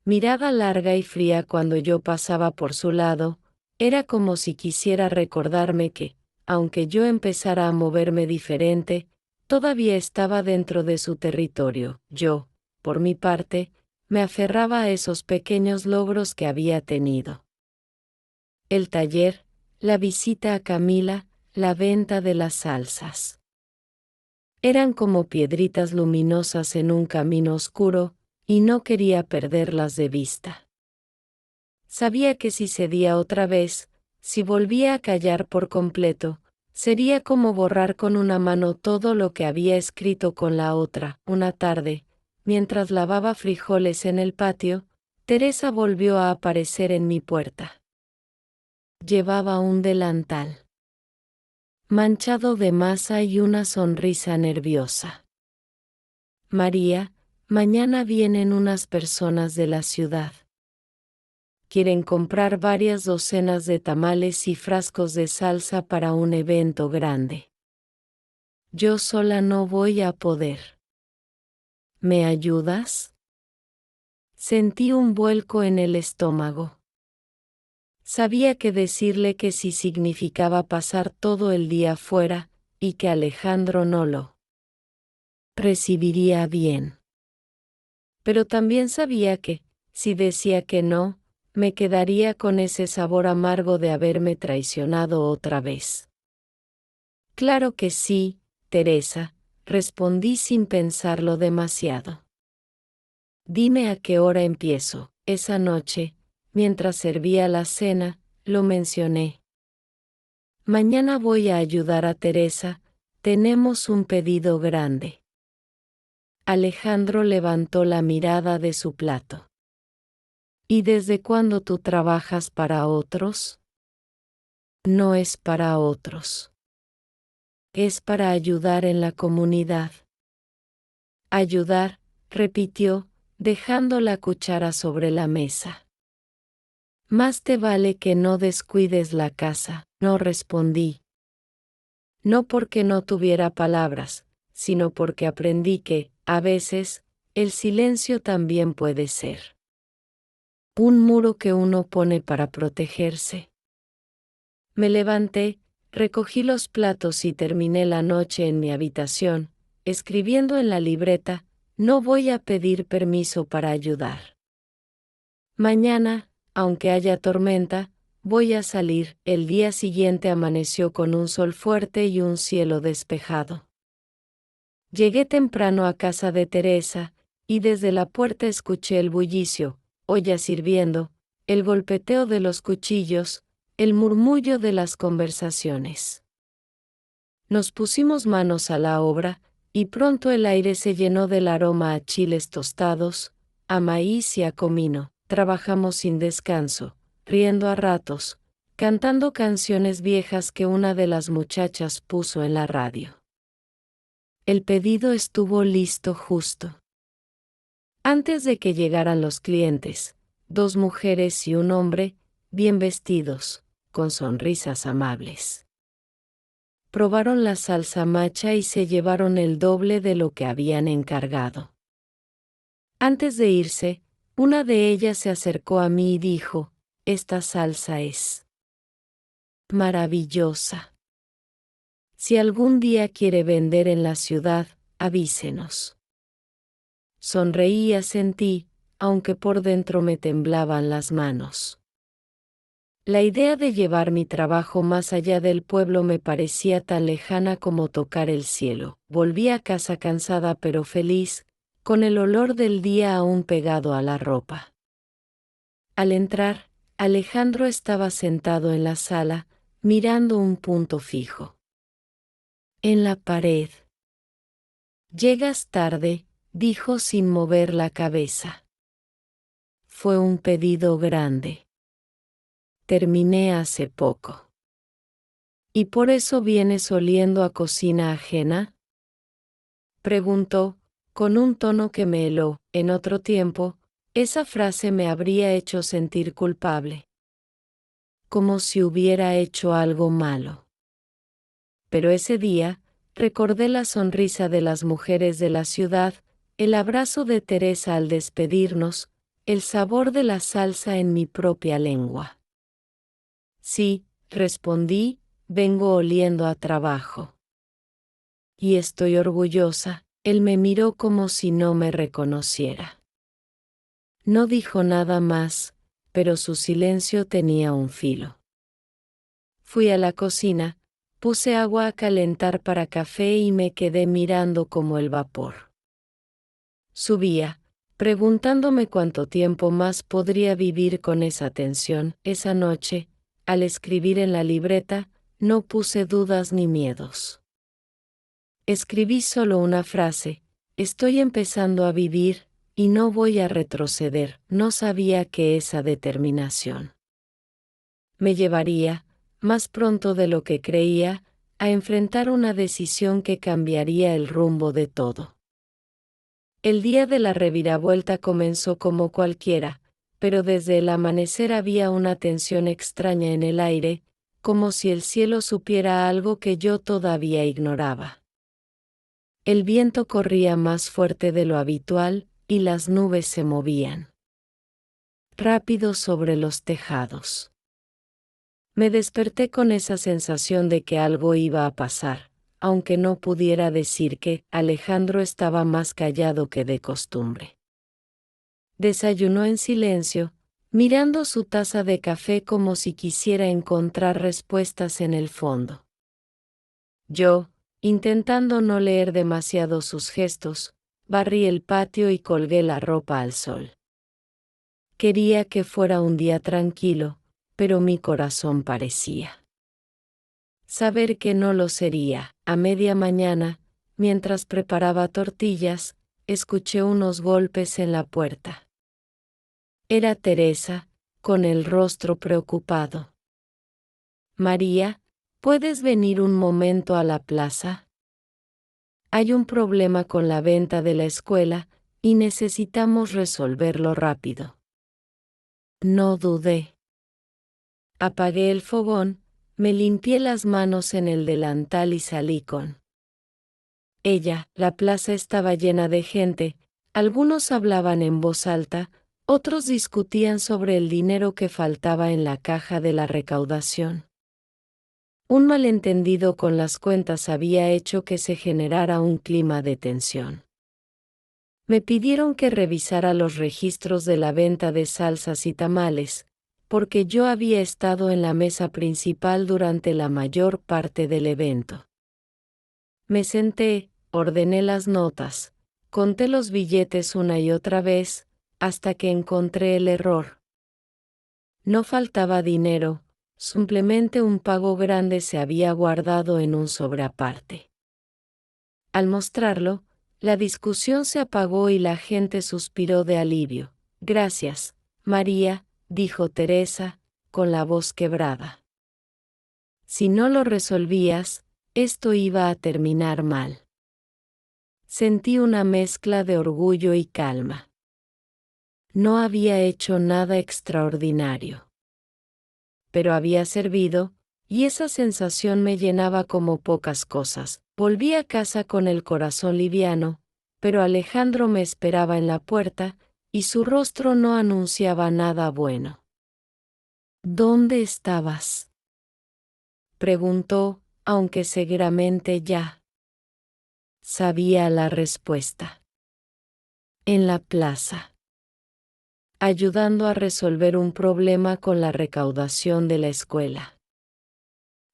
mirada larga y fría cuando yo pasaba por su lado, era como si quisiera recordarme que, aunque yo empezara a moverme diferente, todavía estaba dentro de su territorio. Yo, por mi parte, me aferraba a esos pequeños logros que había tenido. El taller, la visita a Camila, la venta de las salsas. Eran como piedritas luminosas en un camino oscuro, y no quería perderlas de vista. Sabía que si cedía otra vez, si volvía a callar por completo, sería como borrar con una mano todo lo que había escrito con la otra. Una tarde, mientras lavaba frijoles en el patio, Teresa volvió a aparecer en mi puerta. Llevaba un delantal manchado de masa y una sonrisa nerviosa. María, mañana vienen unas personas de la ciudad. quieren comprar varias docenas de tamales y frascos de salsa para un evento grande. Yo sola no voy a poder. ¿Me ayudas? Sentí un vuelco en el estómago. Sabía que decirle que sí significaba pasar todo el día fuera, y que Alejandro no lo recibiría bien. Pero también sabía que, si decía que no, me quedaría con ese sabor amargo de haberme traicionado otra vez. Claro que sí, Teresa, respondí sin pensarlo demasiado. Dime a qué hora empiezo. Esa noche, mientras servía la cena, lo mencioné. Mañana voy a ayudar a Teresa, tenemos un pedido grande. Alejandro levantó la mirada de su plato. ¿Y desde cuándo tú trabajas para otros? No es para otros. Es para ayudar en la comunidad. Ayudar, repitió, dejando la cuchara sobre la mesa. Más te vale que no descuides la casa, no respondí. No porque no tuviera palabras, sino porque aprendí que, a veces, el silencio también puede ser un muro que uno pone para protegerse. Me levanté, recogí los platos y terminé la noche en mi habitación, escribiendo en la libreta, no voy a pedir permiso para ayudar. Mañana, aunque haya tormenta, voy a salir. El día siguiente amaneció con un sol fuerte y un cielo despejado. Llegué temprano a casa de Teresa, y desde la puerta escuché el bullicio, ollas hirviendo, el golpeteo de los cuchillos, el murmullo de las conversaciones. Nos pusimos manos a la obra, y pronto el aire se llenó del aroma a chiles tostados, a maíz y a comino. Trabajamos sin descanso, riendo a ratos, cantando canciones viejas que una de las muchachas puso en la radio. El pedido estuvo listo justo antes de que llegaran los clientes, 2 mujeres y un hombre, bien vestidos, con sonrisas amables. Probaron la salsa macha y se llevaron el doble de lo que habían encargado. Antes de irse, una de ellas se acercó a mí y dijo, esta salsa es maravillosa. Si algún día quiere vender en la ciudad, avísenos. Sonreí y asentí, aunque por dentro me temblaban las manos. La idea de llevar mi trabajo más allá del pueblo me parecía tan lejana como tocar el cielo. Volví a casa cansada pero feliz, con el olor del día aún pegado a la ropa. Al entrar, Alejandro estaba sentado en la sala, mirando un punto fijo en la pared. Llegas tarde, dijo sin mover la cabeza. Fue un pedido grande. Terminé hace poco. ¿Y por eso vienes oliendo a cocina ajena? Preguntó, con un tono que me heló. En otro tiempo, esa frase me habría hecho sentir culpable. Como si hubiera hecho algo malo. Pero ese día, recordé la sonrisa de las mujeres de la ciudad, el abrazo de Teresa al despedirnos, el sabor de la salsa en mi propia lengua. Sí, respondí, vengo oliendo a trabajo. Y estoy orgullosa. Él me miró como si no me reconociera. No dijo nada más, pero su silencio tenía un filo. Fui a la cocina, puse agua a calentar para café y me quedé mirando como el vapor subía, preguntándome cuánto tiempo más podría vivir con esa tensión. Esa noche, al escribir en la libreta, no puse dudas ni miedos. Escribí solo una frase, estoy empezando a vivir, y no voy a retroceder. No sabía que esa determinación me llevaría, más pronto de lo que creía, a enfrentar una decisión que cambiaría el rumbo de todo. El día de la reviravuelta comenzó como cualquiera, pero desde el amanecer había una tensión extraña en el aire, como si el cielo supiera algo que yo todavía ignoraba. El viento corría más fuerte de lo habitual, y las nubes se movían rápido sobre los tejados. Me desperté con esa sensación de que algo iba a pasar, aunque no pudiera decir que Alejandro estaba más callado que de costumbre. Desayunó en silencio, mirando su taza de café como si quisiera encontrar respuestas en el fondo. Yo, intentando no leer demasiado sus gestos, barrí el patio y colgué la ropa al sol. Quería que fuera un día tranquilo, pero mi corazón parecía saber que no lo sería. A media mañana, mientras preparaba tortillas, escuché unos golpes en la puerta. Era Teresa, con el rostro preocupado. María, ¿puedes venir un momento a la plaza? Hay un problema con la venta de la escuela, y necesitamos resolverlo rápido. No dudé. Apagué el fogón, me limpié las manos en el delantal y salí con ella. La plaza estaba llena de gente, algunos hablaban en voz alta, otros discutían sobre el dinero que faltaba en la caja de la recaudación. Un malentendido con las cuentas había hecho que se generara un clima de tensión. Me pidieron que revisara los registros de la venta de salsas y tamales, porque yo había estado en la mesa principal durante la mayor parte del evento. Me senté, ordené las notas, conté los billetes una y otra vez, hasta que encontré el error. No faltaba dinero, simplemente un pago grande se había guardado en un sobre aparte. Al mostrarlo, la discusión se apagó y la gente suspiró de alivio. Gracias, María, dijo Teresa, con la voz quebrada. Si no lo resolvías, esto iba a terminar mal. Sentí una mezcla de orgullo y calma. No había hecho nada extraordinario, pero había servido, y esa sensación me llenaba como pocas cosas. Volví a casa con el corazón liviano, pero Alejandro me esperaba en la puerta, y su rostro no anunciaba nada bueno. ¿Dónde estabas?, preguntó, aunque seguramente ya sabía la respuesta. En la plaza, ayudando a resolver un problema con la recaudación de la escuela.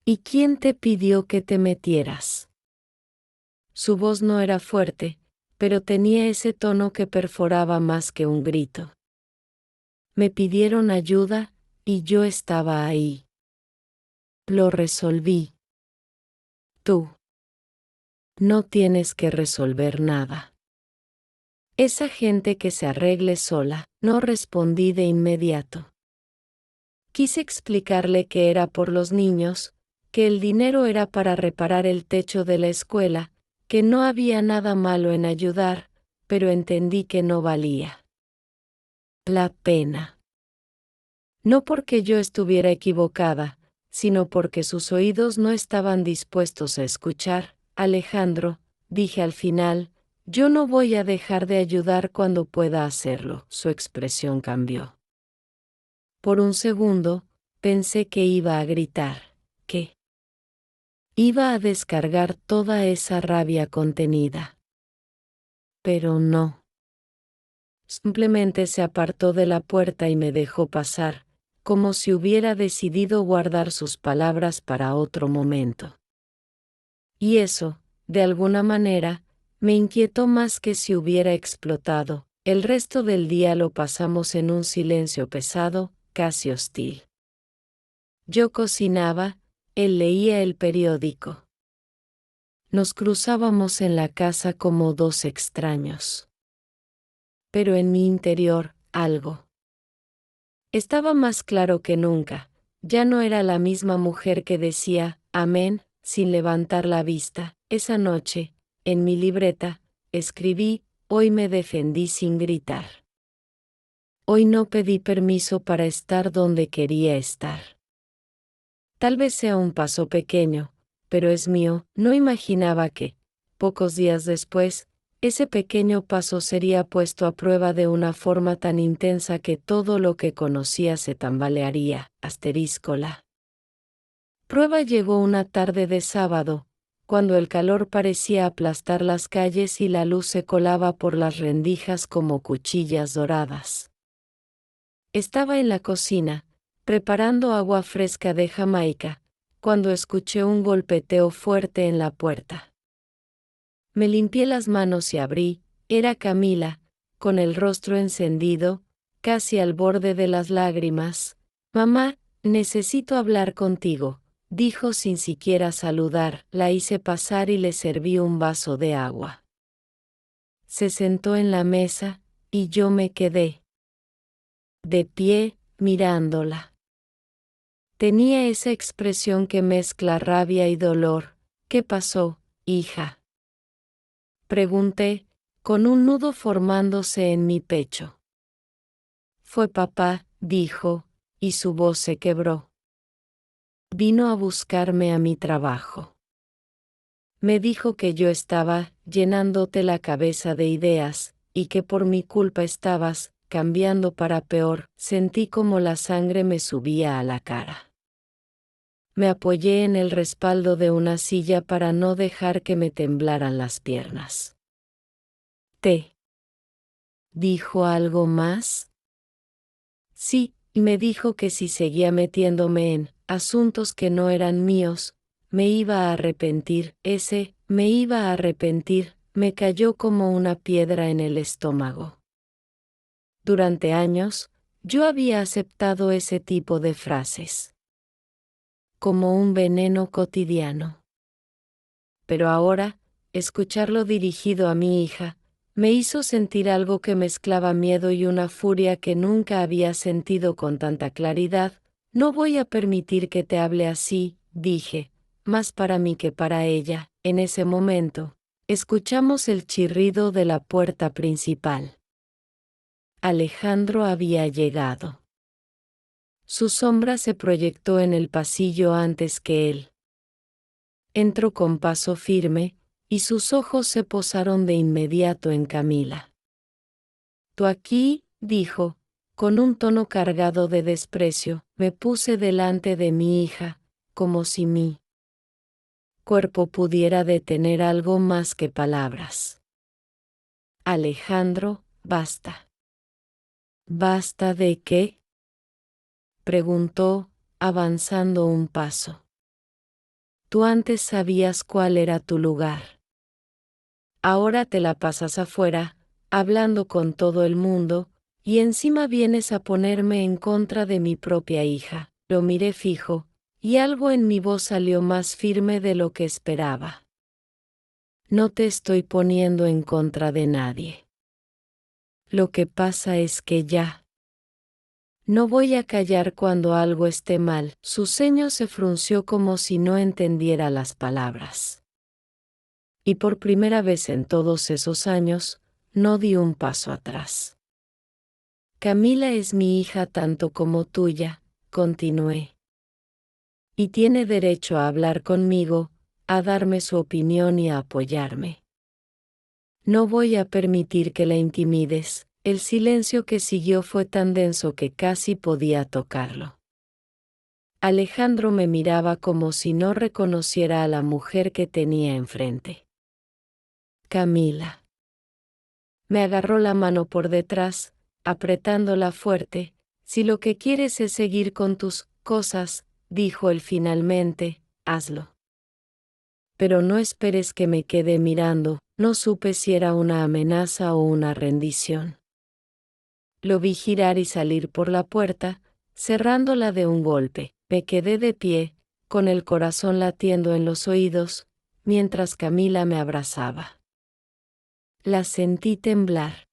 ¿Y quién te pidió que te metieras? Su voz no era fuerte, pero tenía ese tono que perforaba más que un grito. Me pidieron ayuda, y yo estaba ahí. Lo resolví. Tú no tienes que resolver nada. Esa gente que se arregle sola, no respondí de inmediato. Quise explicarle que era por los niños, que el dinero era para reparar el techo de la escuela, que no había nada malo en ayudar, pero entendí que no valía la pena. No porque yo estuviera equivocada, sino porque sus oídos no estaban dispuestos a escuchar. Alejandro, dije al final, yo no voy a dejar de ayudar cuando pueda hacerlo. Su expresión cambió. Por un segundo, pensé que iba a gritar, que iba a descargar toda esa rabia contenida. Pero no. Simplemente se apartó de la puerta y me dejó pasar, como si hubiera decidido guardar sus palabras para otro momento. Y eso, de alguna manera, me inquietó más que si hubiera explotado. El resto del día lo pasamos en un silencio pesado, casi hostil. Yo cocinaba, él leía el periódico. Nos cruzábamos en la casa como dos extraños. Pero en mi interior, algo estaba más claro que nunca. Ya no era la misma mujer que decía, amén, sin levantar la vista. Esa noche, en mi libreta, escribí, hoy me defendí sin gritar. Hoy no pedí permiso para estar donde quería estar. Tal vez sea un paso pequeño, pero es mío. No imaginaba que, pocos días después, ese pequeño paso sería puesto a prueba de una forma tan intensa que todo lo que conocía se tambalearía. La prueba llegó una tarde de sábado, cuando el calor parecía aplastar las calles y la luz se colaba por las rendijas como cuchillas doradas. Estaba en la cocina, preparando agua fresca de Jamaica, cuando escuché un golpeteo fuerte en la puerta. Me limpié las manos y abrí. Era Camila, con el rostro encendido, casi al borde de las lágrimas. «Mamá, necesito hablar contigo», dijo sin siquiera saludar. La hice pasar y le serví un vaso de agua. Se sentó en la mesa, y yo me quedé de pie, mirándola. Tenía esa expresión que mezcla rabia y dolor. «¿Qué pasó, hija?», pregunté, con un nudo formándose en mi pecho. «Fue papá», dijo, y su voz se quebró. «Vino a buscarme a mi trabajo. Me dijo que yo estaba llenándote la cabeza de ideas, y que por mi culpa estabas cambiando para peor». Sentí como la sangre me subía a la cara. Me apoyé en el respaldo de una silla para no dejar que me temblaran las piernas. «¿Te dijo algo más?». «Sí, y me dijo que si seguía metiéndome en asuntos que no eran míos, me iba a arrepentir». Me iba a arrepentir, me cayó como una piedra en el estómago. Durante años, yo había aceptado ese tipo de frases como un veneno cotidiano. Pero ahora, escucharlo dirigido a mi hija, me hizo sentir algo que mezclaba miedo y una furia que nunca había sentido con tanta claridad. «No voy a permitir que te hable así», dije, más para mí que para ella. En ese momento, escuchamos el chirrido de la puerta principal. Alejandro había llegado. Su sombra se proyectó en el pasillo antes que él. Entró con paso firme, y sus ojos se posaron de inmediato en Camila. «¿Tú aquí?», dijo, con un tono cargado de desprecio. Me puse delante de mi hija, como si mi cuerpo pudiera detener algo más que palabras. «Alejandro, basta». «¿Basta de qué?», preguntó, avanzando un paso. «Tú antes sabías cuál era tu lugar. Ahora te la pasas afuera, hablando con todo el mundo, y encima vienes a ponerme en contra de mi propia hija». Lo miré fijo, y algo en mi voz salió más firme de lo que esperaba. «No te estoy poniendo en contra de nadie. Lo que pasa es que ya no voy a callar cuando algo esté mal». Su ceño se frunció como si no entendiera las palabras. Y por primera vez en todos esos años, no di un paso atrás. «Camila es mi hija tanto como tuya», continué. «Y tiene derecho a hablar conmigo, a darme su opinión y a apoyarme. No voy a permitir que la intimides». El silencio que siguió fue tan denso que casi podía tocarlo. Alejandro me miraba como si no reconociera a la mujer que tenía enfrente. «Camila». Me agarró la mano por detrás, apretándola fuerte. «Si lo que quieres es seguir con tus cosas», dijo él finalmente, «hazlo. Pero no esperes que me quede mirando». No supe si era una amenaza o una rendición. Lo vi girar y salir por la puerta, cerrándola de un golpe. Me quedé de pie, con el corazón latiendo en los oídos, mientras Camila me abrazaba. La sentí temblar.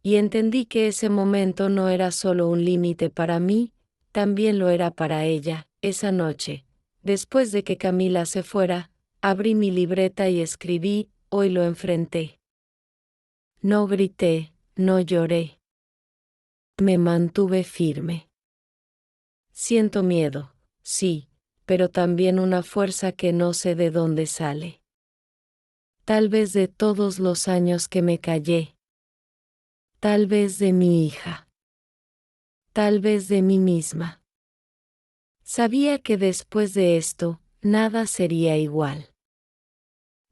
Y entendí que ese momento no era solo un límite para mí, también lo era para ella. Esa noche, después de que Camila se fuera, abrí mi libreta y escribí: «Hoy lo enfrenté». No grité, no lloré. Me mantuve firme. Siento miedo, sí, pero también una fuerza que no sé de dónde sale. Tal vez de todos los años que me callé. Tal vez de mi hija. Tal vez de mí misma. Sabía que después de esto, nada sería igual.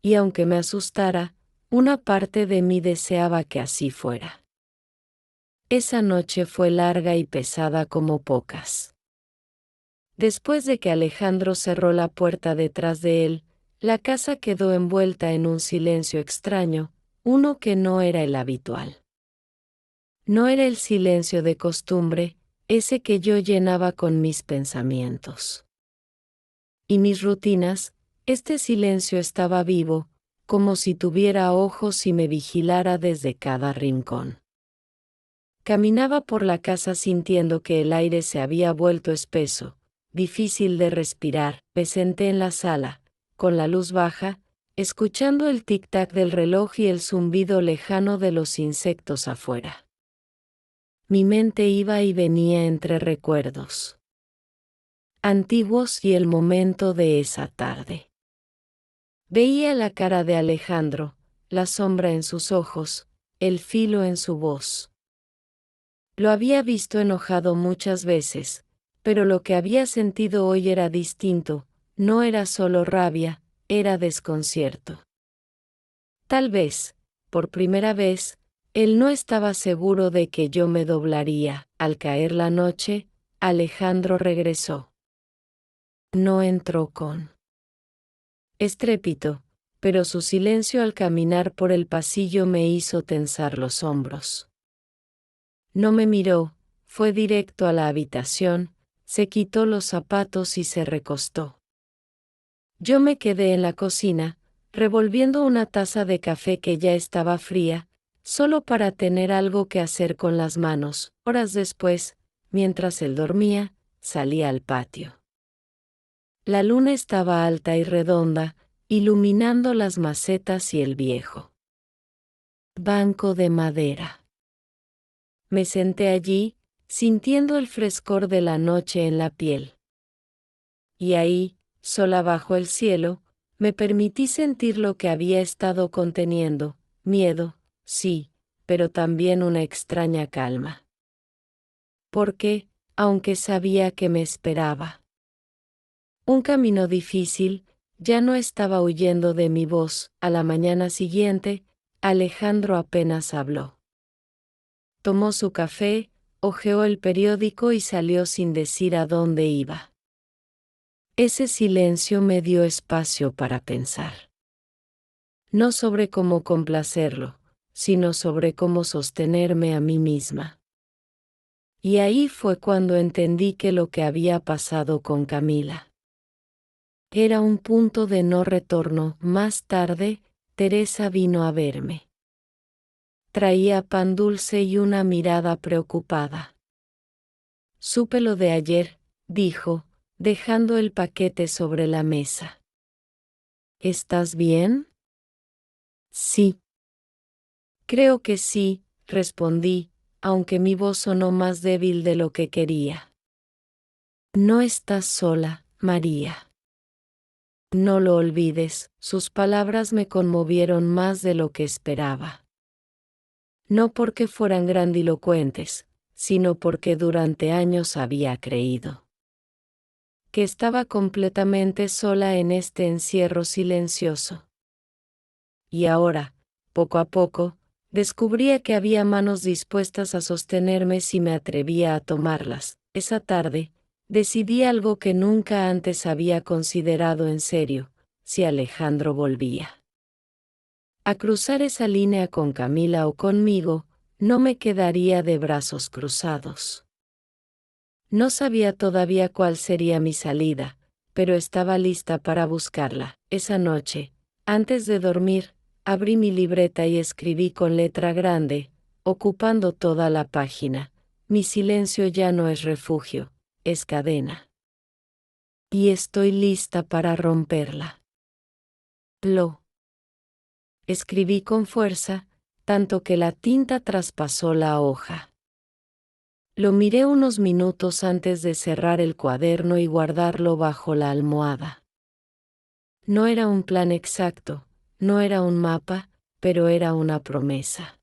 Y aunque me asustara, una parte de mí deseaba que así fuera. Esa noche fue larga y pesada como pocas. Después de que Alejandro cerró la puerta detrás de él, la casa quedó envuelta en un silencio extraño, uno que no era el habitual. No era el silencio de costumbre, ese que yo llenaba con mis pensamientos y mis rutinas. Este silencio estaba vivo, como si tuviera ojos y me vigilara desde cada rincón. Caminaba por la casa sintiendo que el aire se había vuelto espeso, difícil de respirar. Me senté en la sala, con la luz baja, escuchando el tic-tac del reloj y el zumbido lejano de los insectos afuera. Mi mente iba y venía entre recuerdos antiguos y el momento de esa tarde. Veía la cara de Alejandro, la sombra en sus ojos, el filo en su voz. Lo había visto enojado muchas veces, pero lo que había sentido hoy era distinto, no era solo rabia, era desconcierto. Tal vez, por primera vez, él no estaba seguro de que yo me doblaría. Al caer la noche, Alejandro regresó. No entró con estrépito, pero su silencio al caminar por el pasillo me hizo tensar los hombros. No me miró, fue directo a la habitación, se quitó los zapatos y se recostó. Yo me quedé en la cocina, revolviendo una taza de café que ya estaba fría, solo para tener algo que hacer con las manos. Horas después, mientras él dormía, salí al patio. La luna estaba alta y redonda, iluminando las macetas y el viejo banco de madera. Me senté allí, sintiendo el frescor de la noche en la piel. Y ahí, sola bajo el cielo, me permití sentir lo que había estado conteniendo, miedo, sí, pero también una extraña calma. Porque, aunque sabía que me esperaba un camino difícil, ya no estaba huyendo de mi voz. A la mañana siguiente, Alejandro apenas habló. Tomó su café, hojeó el periódico y salió sin decir a dónde iba. Ese silencio me dio espacio para pensar. No sobre cómo complacerlo, sino sobre cómo sostenerme a mí misma. Y ahí fue cuando entendí que lo que había pasado con Camila era un punto de no retorno. Más tarde, Teresa vino a verme. Traía pan dulce y una mirada preocupada. Supe lo de ayer, dijo, dejando el paquete sobre la mesa. ¿Estás bien? Sí. Creo que sí, respondí, aunque mi voz sonó más débil de lo que quería. No estás sola, María. No lo olvides, sus palabras me conmovieron más de lo que esperaba. No porque fueran grandilocuentes, sino porque durante años había creído que estaba completamente sola en este encierro silencioso. Y ahora, poco a poco, descubría que había manos dispuestas a sostenerme si me atrevía a tomarlas. Esa tarde, decidí algo que nunca antes había considerado en serio: si Alejandro volvía a cruzar esa línea con Camila o conmigo, no me quedaría de brazos cruzados. No sabía todavía cuál sería mi salida, pero estaba lista para buscarla. Esa noche, antes de dormir, abrí mi libreta y escribí con letra grande, ocupando toda la página: mi silencio ya no es refugio, es cadena. Y estoy lista para romperla. Lo escribí con fuerza, tanto que la tinta traspasó la hoja. Lo miré unos minutos antes de cerrar el cuaderno y guardarlo bajo la almohada. No era un plan exacto, no era un mapa, pero era una promesa.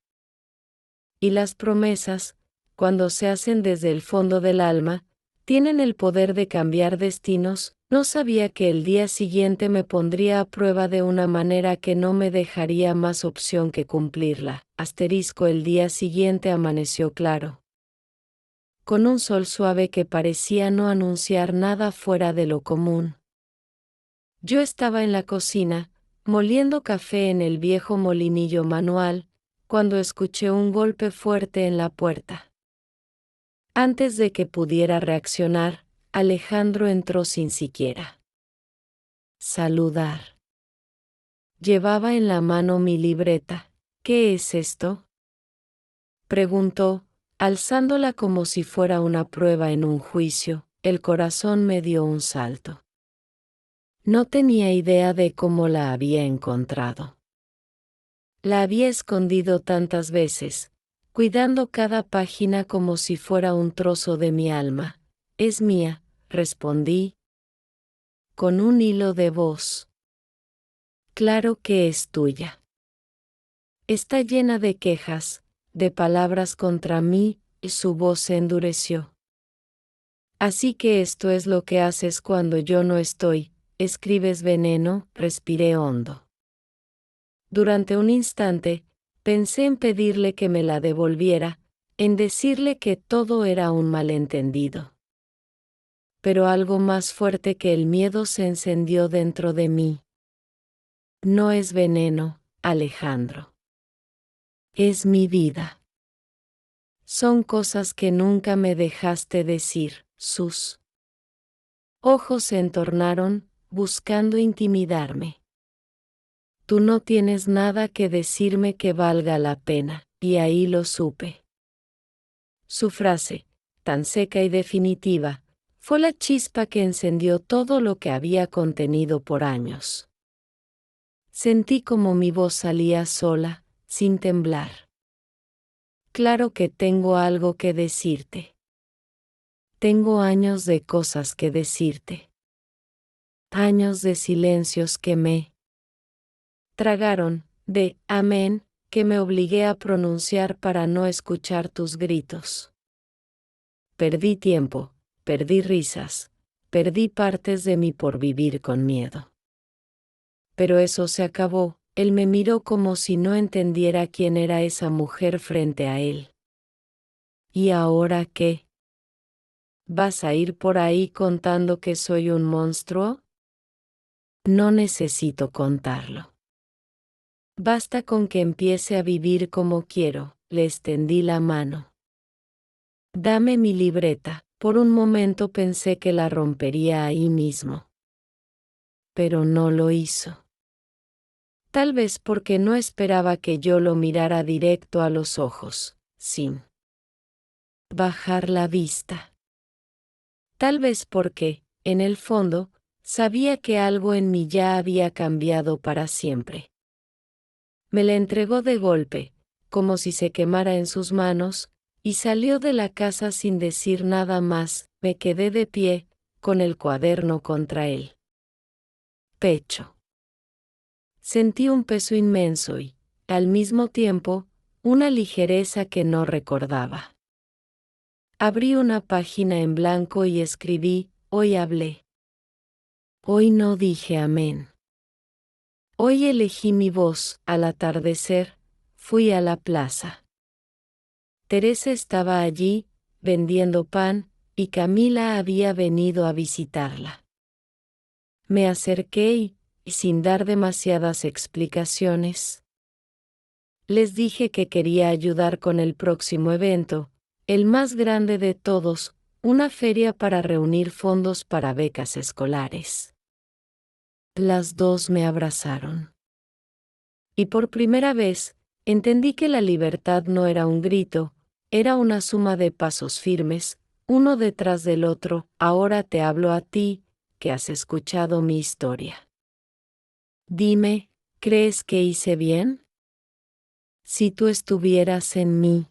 Y las promesas, cuando se hacen desde el fondo del alma, tienen el poder de cambiar destinos. No sabía que el día siguiente me pondría a prueba de una manera que no me dejaría más opción que cumplirla. El día siguiente amaneció claro, con un sol suave que parecía no anunciar nada fuera de lo común. Yo estaba en la cocina, moliendo café en el viejo molinillo manual, cuando escuché un golpe fuerte en la puerta. Antes de que pudiera reaccionar, Alejandro entró sin siquiera saludar. Llevaba en la mano mi libreta. ¿Qué es esto?, preguntó, alzándola como si fuera una prueba en un juicio. El corazón me dio un salto. No tenía idea de cómo la había encontrado. La había escondido tantas veces, cuidando cada página como si fuera un trozo de mi alma. Es mía, respondí, con un hilo de voz. Claro que es tuya. Está llena de quejas, de palabras contra mí, y su voz se endureció. Así que esto es lo que haces cuando yo no estoy, escribes veneno. Respiré hondo. Durante un instante, pensé en pedirle que me la devolviera, en decirle que todo era un malentendido. Pero algo más fuerte que el miedo se encendió dentro de mí. No es veneno, Alejandro. Es mi vida. Son cosas que nunca me dejaste decir. Sus ojos se entornaron, buscando intimidarme. Tú no tienes nada que decirme que valga la pena, y ahí lo supe. Su frase, tan seca y definitiva, fue la chispa que encendió todo lo que había contenido por años. Sentí como mi voz salía sola, sin temblar. Claro que tengo algo que decirte. Tengo años de cosas que decirte. Años de silencios que me tragaron, de amén, que me obligué a pronunciar para no escuchar tus gritos. Perdí tiempo, perdí risas, perdí partes de mí por vivir con miedo. Pero eso se acabó. Él me miró como si no entendiera quién era esa mujer frente a él. ¿Y ahora qué? ¿Vas a ir por ahí contando que soy un monstruo? No necesito contarlo. Basta con que empiece a vivir como quiero. Le extendí la mano. Dame mi libreta. Por un momento pensé que la rompería ahí mismo. Pero no lo hizo. Tal vez porque no esperaba que yo lo mirara directo a los ojos, sin bajar la vista. Tal vez porque, en el fondo, sabía que algo en mí ya había cambiado para siempre. Me la entregó de golpe, como si se quemara en sus manos, y salió de la casa sin decir nada más. Me quedé de pie, con el cuaderno contra el pecho. Sentí un peso inmenso y, al mismo tiempo, una ligereza que no recordaba. Abrí una página en blanco y escribí, hoy hablé. Hoy no dije amén. Hoy elegí mi voz. Al atardecer, fui a la plaza. Teresa estaba allí, vendiendo pan, y Camila había venido a visitarla. Me acerqué y, sin dar demasiadas explicaciones, les dije que quería ayudar con el próximo evento, el más grande de todos, una feria para reunir fondos para becas escolares. Las dos me abrazaron. Y por primera vez, entendí que la libertad no era un grito, era una suma de pasos firmes, uno detrás del otro. Ahora te hablo a ti, que has escuchado mi historia. Dime, ¿crees que hice bien? Si tú estuvieras en mi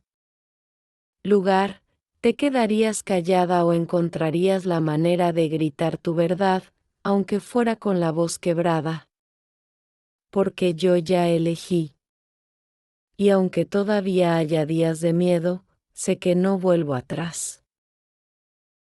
lugar, ¿Te quedarías callada o encontrarías la manera de gritar tu verdad, aunque fuera con la voz quebrada? Porque yo ya elegí. Y aunque todavía haya días de miedo, sé que no vuelvo atrás.